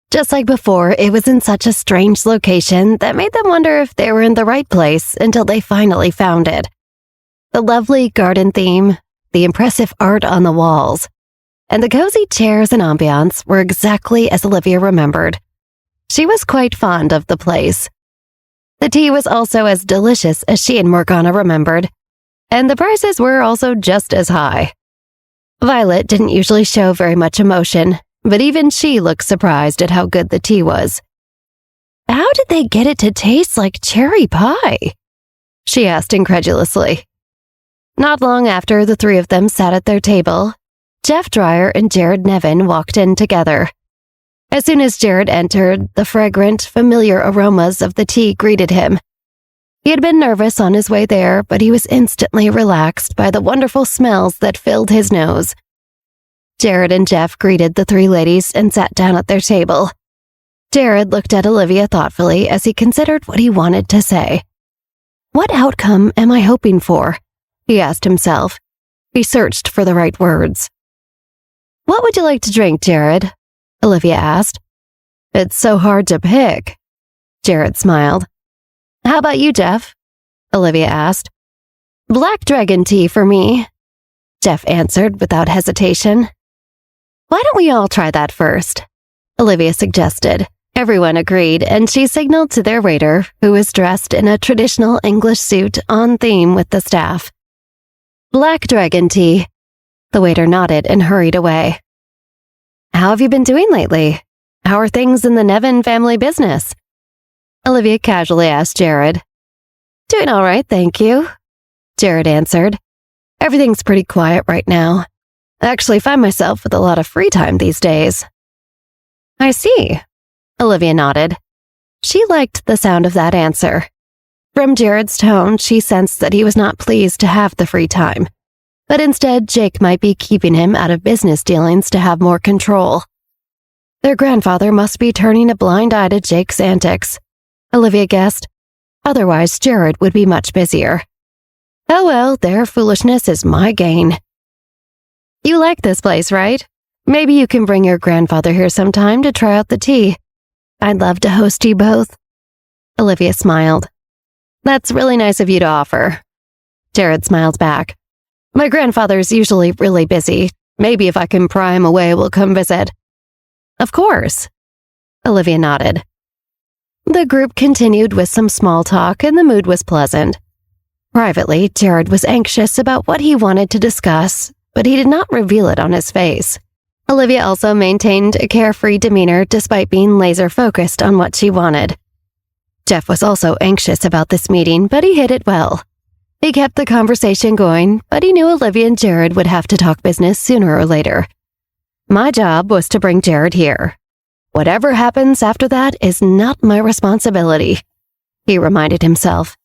Just like before, it was in such a strange location that made them wonder if they were in the right place until they finally found it. The lovely garden theme, the impressive art on the walls, and the cozy chairs and ambiance were exactly as Olivia remembered. She was quite fond of the place. The tea was also as delicious as she and Morgana remembered, and the prices were also just as high. Violet didn't usually show very much emotion, but even she looked surprised at how good the tea was. How did they get it to taste like cherry pie? She asked incredulously. Not long after the three of them sat at their table, Jeff Dreyer and Jared Nevin walked in together. As soon as Jared entered, the fragrant, familiar aromas of the tea greeted him. He had been nervous on his way there, but he was instantly relaxed by the wonderful smells that filled his nose. Jared and Jeff greeted the three ladies and sat down at their table. Jared looked at Olivia thoughtfully as he considered what he wanted to say. What outcome am I hoping for? He asked himself. He searched for the right words. What would you like to drink, Jared? Olivia asked. It's so hard to pick. Jared smiled. How about you, Jeff? Olivia asked. Black dragon tea for me, Jeff answered without hesitation. Why don't we all try that first? Olivia suggested. Everyone agreed, and she signaled to their waiter, who was dressed in a traditional English suit on theme with the staff. Black dragon tea. The waiter nodded and hurried away. How have you been doing lately? How are things in the Nevin family business? Olivia casually asked Jared. Doing all right, thank you, Jared answered. Everything's pretty quiet right now. I actually find myself with a lot of free time these days. I see, Olivia nodded. She liked the sound of that answer. From Jared's tone, she sensed that he was not pleased to have the free time, but instead Jake might be keeping him out of business dealings to have more control. Their grandfather must be turning a blind eye to Jake's antics, Olivia guessed. Otherwise, Jared would be much busier. Oh well, their foolishness is my gain. You like this place, right? Maybe you can bring your grandfather here sometime to try out the tea. I'd love to host you both. Olivia smiled. That's really nice of you to offer. Jared smiled back. My grandfather's usually really busy. Maybe if I can pry him away, we'll come visit. Of course. Olivia nodded. The group continued with some small talk and the mood was pleasant. Privately, Jared was anxious about what he wanted to discuss, but he did not reveal it on his face. Olivia also maintained a carefree demeanor despite being laser-focused on what she wanted. Jeff was also anxious about this meeting, but he hid it well. He kept the conversation going, but he knew Olivia and Jared would have to talk business sooner or later. My job was to bring Jared here. Whatever happens after that is not my responsibility, he reminded himself.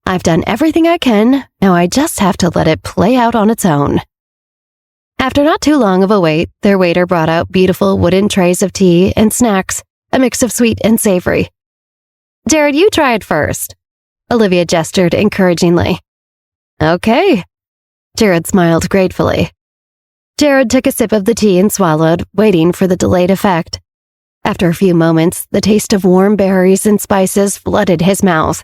I've done everything I can, now I just have to let it play out on its own. After not too long of a wait, their waiter brought out beautiful wooden trays of tea and snacks, a mix of sweet and savory. Jared, you try it first. Olivia gestured encouragingly. Okay. Jared smiled gratefully. Jared took a sip of the tea and swallowed, waiting for the delayed effect. After a few moments, the taste of warm berries and spices flooded his mouth.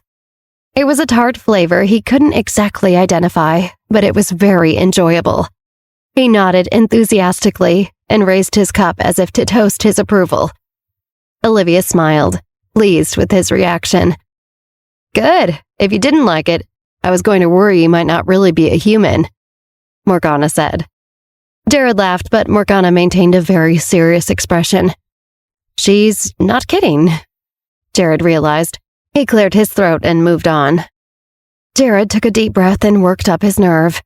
It was a tart flavor he couldn't exactly identify, but it was very enjoyable. He nodded enthusiastically and raised his cup as if to toast his approval. Olivia smiled, pleased with his reaction. Good. If you didn't like it, I was going to worry you might not really be a human, Morgana said. Jared laughed, but Morgana maintained a very serious expression. She's not kidding, Jared realized. He cleared his throat and moved on. Jared took a deep breath and worked up his nerve.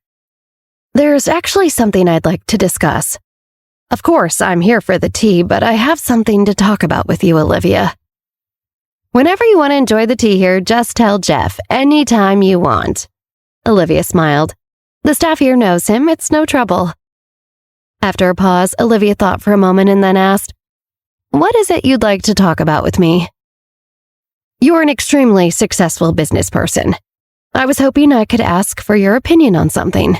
There's actually something I'd like to discuss. Of course, I'm here for the tea, but I have something to talk about with you, Olivia. Whenever you want to enjoy the tea here, just tell Jeff anytime you want. Olivia smiled. The staff here knows him, it's no trouble. After a pause, Olivia thought for a moment and then asked, What is it you'd like to talk about with me? You're an extremely successful business person. I was hoping I could ask for your opinion on something,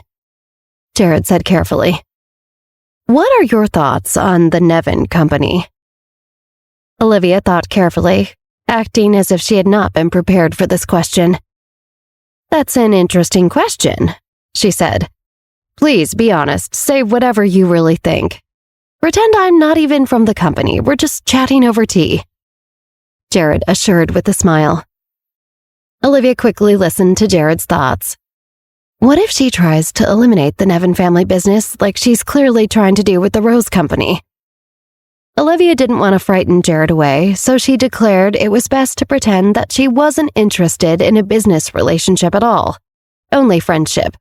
Jared said carefully. What are your thoughts on the Nevin Company? Olivia thought carefully, acting as if she had not been prepared for this question. That's an interesting question, she said. Please be honest, say whatever you really think. Pretend I'm not even from the company, we're just chatting over tea, Jared assured with a smile. Olivia quickly listened to Jared's thoughts. What if she tries to eliminate the Nevin family business like she's clearly trying to do with the Rose Company? Olivia didn't want to frighten Jared away, so she declared it was best to pretend that she wasn't interested in a business relationship at all, only friendship.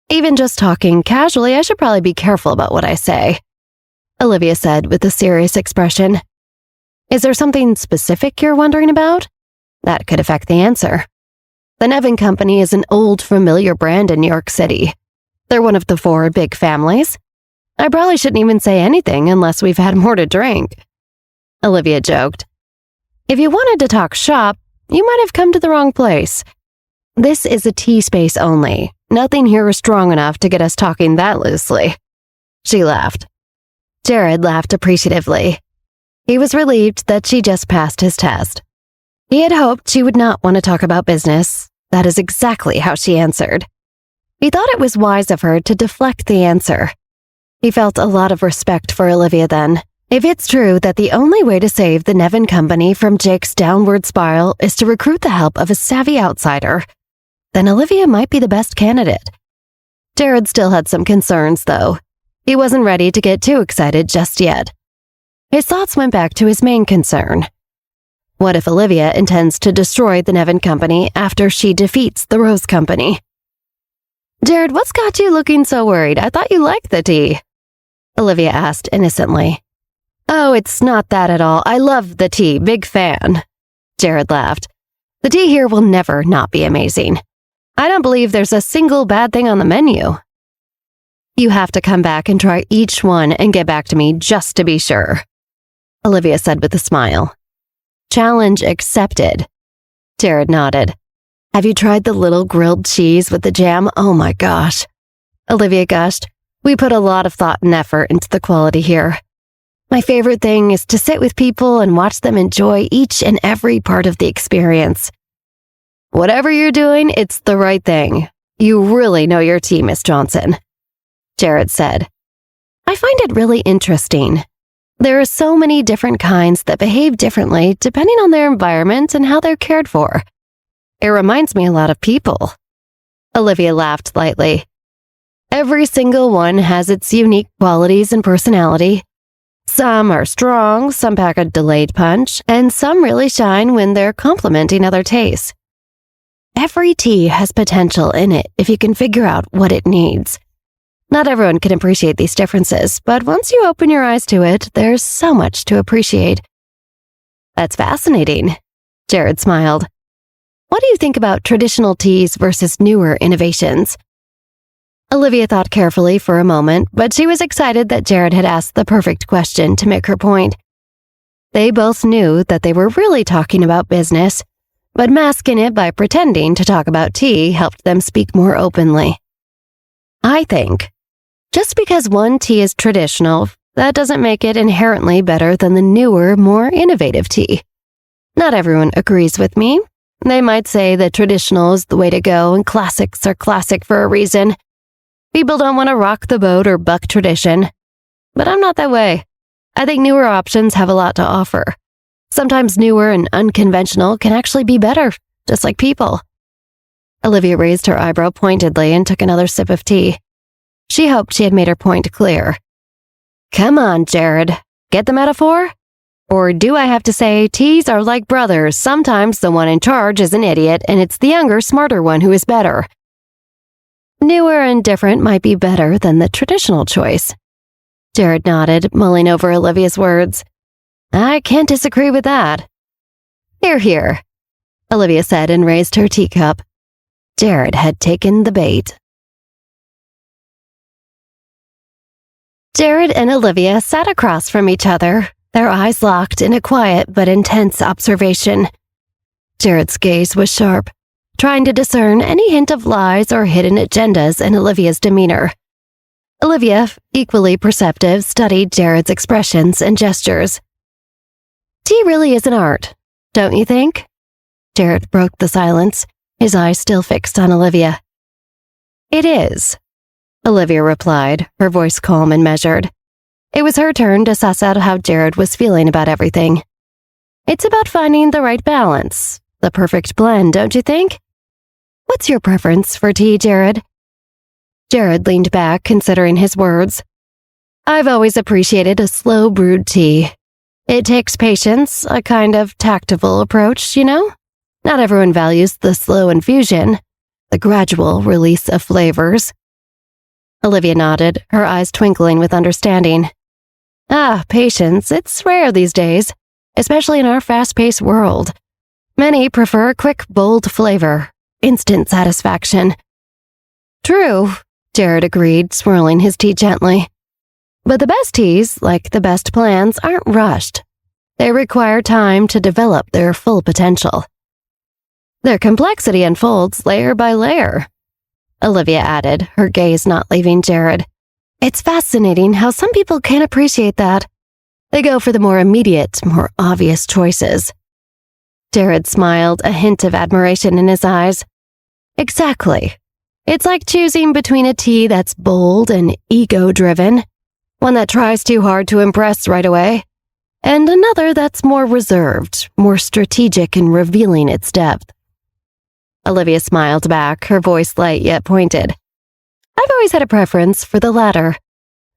Even just talking casually, I should probably be careful about what I say, Olivia said with a serious expression. Is there something specific you're wondering about? That could affect the answer. The Nevin Company is an old, familiar brand in New York City. They're one of the 4 big families. I probably shouldn't even say anything unless we've had more to drink, Olivia joked. If you wanted to talk shop, you might have come to the wrong place. This is a tea space only. Nothing here is strong enough to get us talking that loosely. She laughed. Jared laughed appreciatively. He was relieved that she just passed his test. He had hoped she would not want to talk about business. That is exactly how she answered. He thought it was wise of her to deflect the answer. He felt a lot of respect for Olivia then. If it's true that the only way to save the Nevin Company from Jake's downward spiral is to recruit the help of a savvy outsider, then Olivia might be the best candidate. Jared still had some concerns, though. He wasn't ready to get too excited just yet. His thoughts went back to his main concern. What if Olivia intends to destroy the Nevin Company after she defeats the Rose Company? Jared, what's got you looking so worried? I thought you liked the tea. Olivia asked innocently. Oh, it's not that at all. I love the tea. Big fan. Jared laughed. The tea here will never not be amazing. I don't believe there's a single bad thing on the menu. You have to come back and try each one and get back to me just to be sure, Olivia said with a smile. Challenge accepted. Jared nodded. Have you tried the little grilled cheese with the jam? Oh my gosh. Olivia gushed. We put a lot of thought and effort into the quality here. My favorite thing is to sit with people and watch them enjoy each and every part of the experience. Whatever you're doing, it's the right thing. You really know your tea, Miss Johnson, Jared said. I find it really interesting. There are so many different kinds that behave differently depending on their environment and how they're cared for. It reminds me a lot of people. Olivia laughed lightly. Every single one has its unique qualities and personality. Some are strong, some pack a delayed punch, and some really shine when they're complementing other tastes. Every tea has potential in it if you can figure out what it needs. Not everyone can appreciate these differences, but once you open your eyes to it, there's so much to appreciate. That's fascinating, Jared smiled. What do you think about traditional teas versus newer innovations? Olivia thought carefully for a moment, but she was excited that Jared had asked the perfect question to make her point. They both knew that they were really talking about business, but masking it by pretending to talk about tea helped them speak more openly. I think, just because one tea is traditional, that doesn't make it inherently better than the newer, more innovative tea. Not everyone agrees with me. They might say that traditional is the way to go and classics are classic for a reason. People don't want to rock the boat or buck tradition. But I'm not that way. I think newer options have a lot to offer. Sometimes newer and unconventional can actually be better, just like people. Olivia raised her eyebrow pointedly and took another sip of tea. She hoped she had made her point clear. Come on, Jared. Get the metaphor? Or do I have to say teas are like brothers? Sometimes the one in charge is an idiot and it's the younger, smarter one who is better. Newer and different might be better than the traditional choice. Jared nodded, mulling over Olivia's words. I can't disagree with that. Hear, hear, Olivia said and raised her teacup. Jared had taken the bait. Jared and Olivia sat across from each other, their eyes locked in a quiet but intense observation. Jared's gaze was sharp, trying to discern any hint of lies or hidden agendas in Olivia's demeanor. Olivia, equally perceptive, studied Jared's expressions and gestures. Tea really is an art, don't you think? Jared broke the silence, his eyes still fixed on Olivia. It is, Olivia replied, her voice calm and measured. It was her turn to suss out how Jared was feeling about everything. It's about finding the right balance, the perfect blend, don't you think? What's your preference for tea, Jared? Jared leaned back, considering his words. I've always appreciated a slow brewed tea. It takes patience, a kind of tactful approach, you know? Not everyone values the slow infusion, the gradual release of flavors. Olivia nodded, her eyes twinkling with understanding. Ah, patience, it's rare these days, especially in our fast-paced world. Many prefer quick, bold flavor, instant satisfaction. True, Jared agreed, swirling his tea gently. But the best teas, like the best plans, aren't rushed. They require time to develop their full potential. Their complexity unfolds layer by layer, Olivia added, her gaze not leaving Jared. It's fascinating how some people can't appreciate that. They go for the more immediate, more obvious choices. Jared smiled, a hint of admiration in his eyes. Exactly. It's like choosing between a tea that's bold and ego-driven one that tries too hard to impress right away, and another that's more reserved, more strategic in revealing its depth. Olivia smiled back, her voice light yet pointed. I've always had a preference for the latter.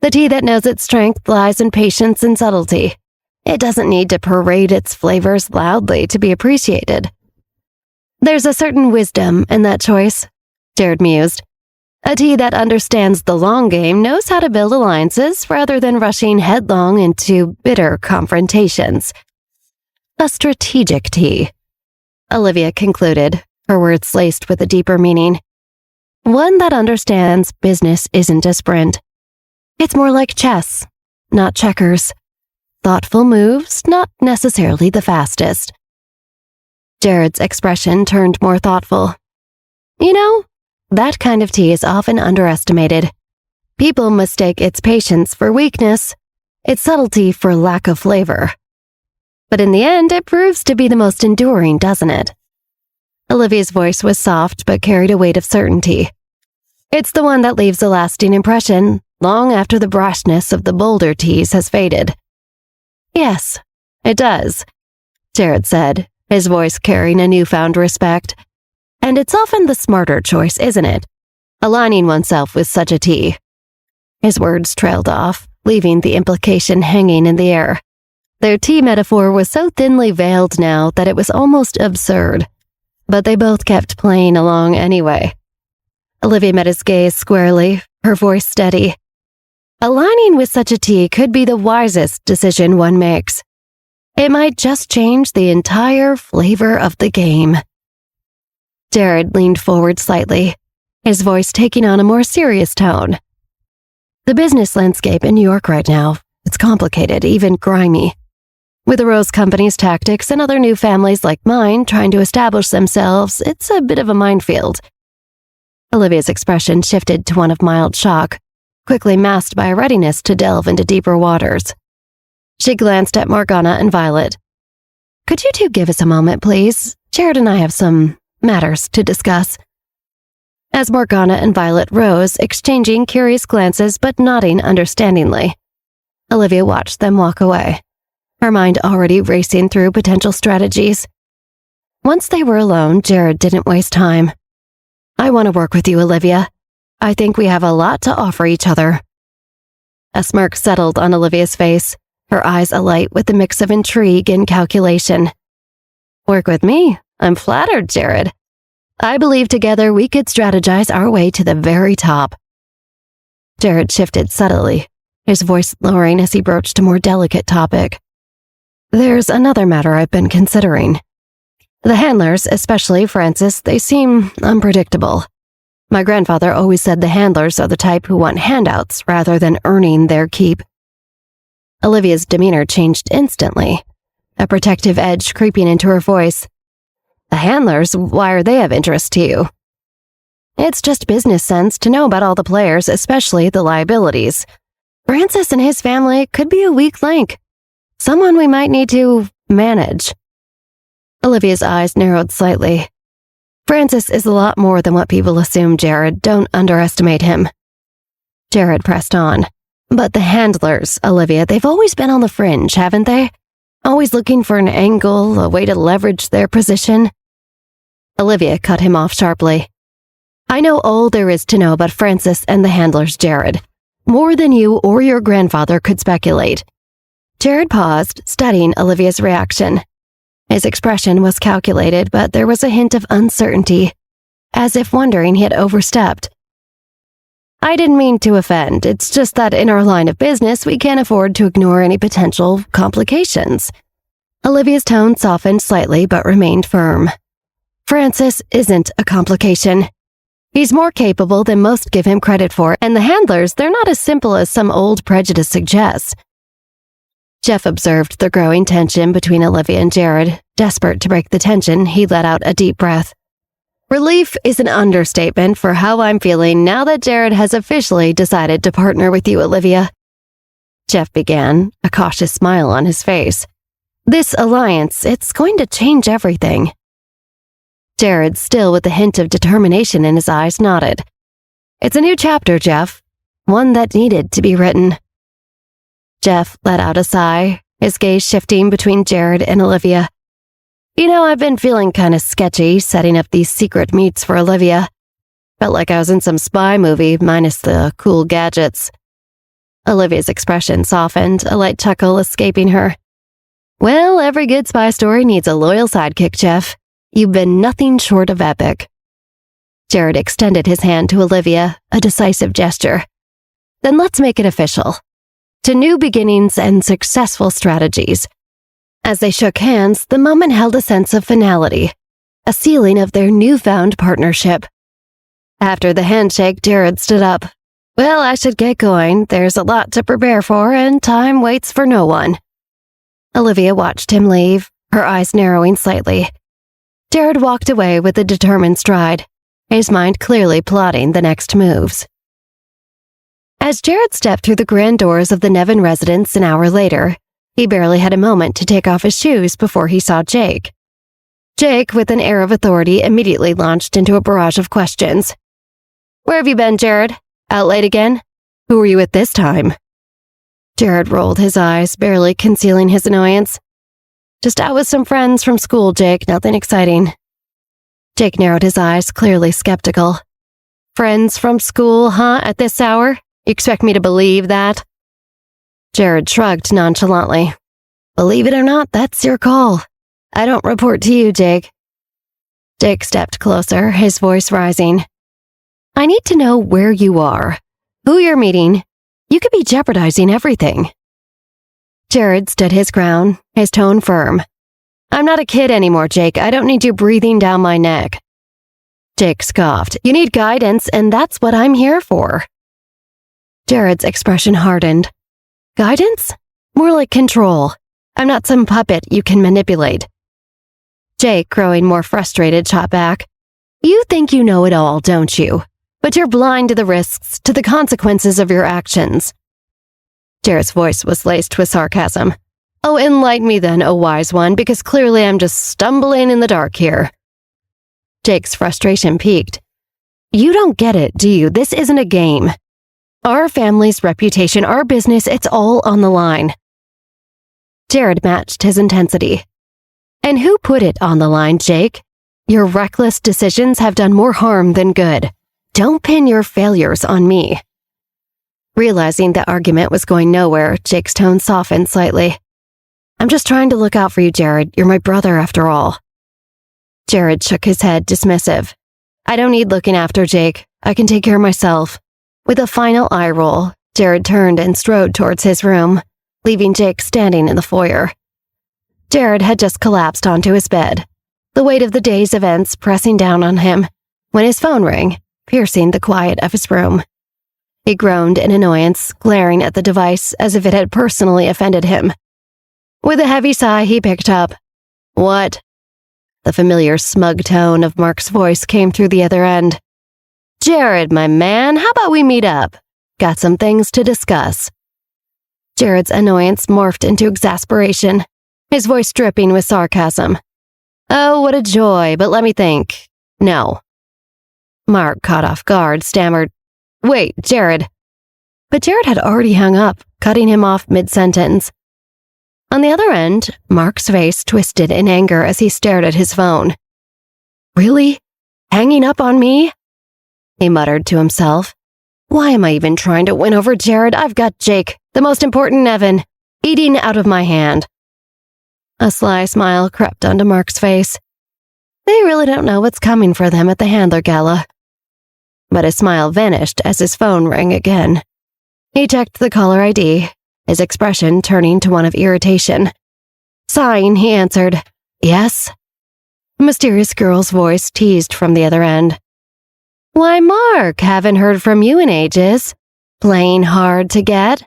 The tea that knows its strength lies in patience and subtlety. It doesn't need to parade its flavors loudly to be appreciated. There's a certain wisdom in that choice, Jared mused. A tea that understands the long game knows how to build alliances rather than rushing headlong into bitter confrontations. A strategic tea, Olivia concluded, her words laced with a deeper meaning. One that understands business isn't a sprint. It's more like chess, not checkers. Thoughtful moves, not necessarily the fastest. Jared's expression turned more thoughtful. You know, that kind of tea is often underestimated. People mistake its patience for weakness, its subtlety for lack of flavor. But in the end, it proves to be the most enduring, doesn't it? Olivia's voice was soft but carried a weight of certainty. It's the one that leaves a lasting impression long after the brashness of the bolder teas has faded. Yes, it does, Jared said, his voice carrying a newfound respect. And it's often the smarter choice, isn't it? Aligning oneself with such a tea. His words trailed off, leaving the implication hanging in the air. Their tea metaphor was so thinly veiled now that it was almost absurd. But they both kept playing along anyway. Olivia met his gaze squarely, her voice steady. Aligning with such a tea could be the wisest decision one makes. It might just change the entire flavor of the game. Jared leaned forward slightly, his voice taking on a more serious tone. The business landscape in New York right now, it's complicated, even grimy. With the Rose Company's tactics and other new families like mine trying to establish themselves, it's a bit of a minefield. Olivia's expression shifted to one of mild shock, quickly masked by a readiness to delve into deeper waters. She glanced at Morgana and Violet. Could you two give us a moment, please? Jared and I have some matters to discuss. As Morgana and Violet rose, exchanging curious glances but nodding understandingly, Olivia watched them walk away, her mind already racing through potential strategies. Once they were alone, Jared didn't waste time. I want to work with you, Olivia. I think we have a lot to offer each other. A smirk settled on Olivia's face, her eyes alight with a mix of intrigue and calculation. Work with me? I'm flattered, Jared. I believe together we could strategize our way to the very top. Jared shifted subtly, his voice lowering as he broached a more delicate topic. There's another matter I've been considering. The handlers, especially Francis, they seem unpredictable. My grandfather always said the handlers are the type who want handouts rather than earning their keep. Olivia's demeanor changed instantly, a protective edge creeping into her voice. The handlers, why are they of interest to you? It's just business sense to know about all the players, especially the liabilities. Francis and his family could be a weak link, someone we might need to manage. Olivia's eyes narrowed slightly. Francis is a lot more than what people assume, Jared. Don't underestimate him. Jared pressed on. But the handlers, Olivia, they've always been on the fringe, haven't they? Always looking for an angle, a way to leverage their position. Olivia cut him off sharply. I know all there is to know about Francis and the handlers, Jared. More than you or your grandfather could speculate. Jared paused, studying Olivia's reaction. His expression was calculated, but there was a hint of uncertainty, as if wondering he had overstepped. I didn't mean to offend. It's just that in our line of business, we can't afford to ignore any potential complications. Olivia's tone softened slightly but remained firm. Francis isn't a complication. He's more capable than most give him credit for, and the handlers, they're not as simple as some old prejudice suggests. Jeff observed the growing tension between Olivia and Jared. Desperate to break the tension, he let out a deep breath. Relief is an understatement for how I'm feeling now that Jared has officially decided to partner with you, Olivia. Jeff began, a cautious smile on his face. This alliance, it's going to change everything. Jared, still with a hint of determination in his eyes, nodded. It's a new chapter, Jeff. One that needed to be written. Jeff let out a sigh, his gaze shifting between Jared and Olivia. I've been feeling kind of sketchy setting up these secret meets for Olivia. Felt like I was in some spy movie, minus the cool gadgets. Olivia's expression softened, a light chuckle escaping her. Well, every good spy story needs a loyal sidekick, Jeff. You've been nothing short of epic. Jared extended his hand to Olivia, a decisive gesture. Then let's make it official. To new beginnings and successful strategies. As they shook hands, the moment held a sense of finality, a sealing of their newfound partnership. After the handshake, Jared stood up. Well, I should get going. There's a lot to prepare for, and time waits for no one. Olivia watched him leave, her eyes narrowing slightly. Jared walked away with a determined stride, his mind clearly plotting the next moves. As Jared stepped through the grand doors of the Nevin residence an hour later, he barely had a moment to take off his shoes before he saw Jake. Jake, with an air of authority, immediately launched into a barrage of questions. Where have you been, Jared? Out late again? Who were you with this time? Jared rolled his eyes, barely concealing his annoyance. Just out with some friends from school, Jake, nothing exciting. Jake narrowed his eyes, clearly skeptical. Friends from school, huh, at this hour? You expect me to believe that? Jared shrugged nonchalantly. Believe it or not, that's your call. I don't report to you, Jake. Jake stepped closer, his voice rising. I need to know where you are, who you're meeting. You could be jeopardizing everything. Jared stood his ground, his tone firm. I'm not a kid anymore, Jake. I don't need you breathing down my neck. Jake scoffed. You need guidance, and that's what I'm here for. Jared's expression hardened. Guidance? More like control. I'm not some puppet you can manipulate. Jake, growing more frustrated, shot back. You think you know it all, don't you? But you're blind to the risks, to the consequences of your actions. Jared's voice was laced with sarcasm. Oh, enlighten me then, O wise one, because clearly I'm just stumbling in the dark here. Jake's frustration peaked. You don't get it, do you? This isn't a game. Our family's reputation, our business, it's all on the line. Jared matched his intensity. And who put it on the line, Jake? Your reckless decisions have done more harm than good. Don't pin your failures on me. Realizing the argument was going nowhere, Jake's tone softened slightly. I'm just trying to look out for you, Jared. You're my brother after all. Jared shook his head, dismissive. I don't need looking after, Jake. I can take care of myself. With a final eye roll, Jared turned and strode towards his room, leaving Jake standing in the foyer. Jared had just collapsed onto his bed, the weight of the day's events pressing down on him, when his phone rang, piercing the quiet of his room. He groaned in annoyance, glaring at the device as if it had personally offended him. With a heavy sigh, he picked up. What? The familiar smug tone of Mark's voice came through the other end. Jared, my man, how about we meet up? Got some things to discuss. Jared's annoyance morphed into exasperation, his voice dripping with sarcasm. Oh, what a joy, but let me think. No. Mark, caught off guard, stammered, Wait, Jared. But Jared had already hung up, cutting him off mid-sentence. On the other end, Mark's face twisted in anger as he stared at his phone. Really? Hanging up on me? He muttered to himself. Why am I even trying to win over Jared? I've got Jake, the most important Nevin, eating out of my hand. A sly smile crept onto Mark's face. They really don't know what's coming for them at the Handler Gala. But his smile vanished as his phone rang again. He checked the caller ID, his expression turning to one of irritation. Sighing, he answered, Yes? A mysterious girl's voice teased from the other end. Why, Mark, haven't heard from you in ages. Playing hard to get?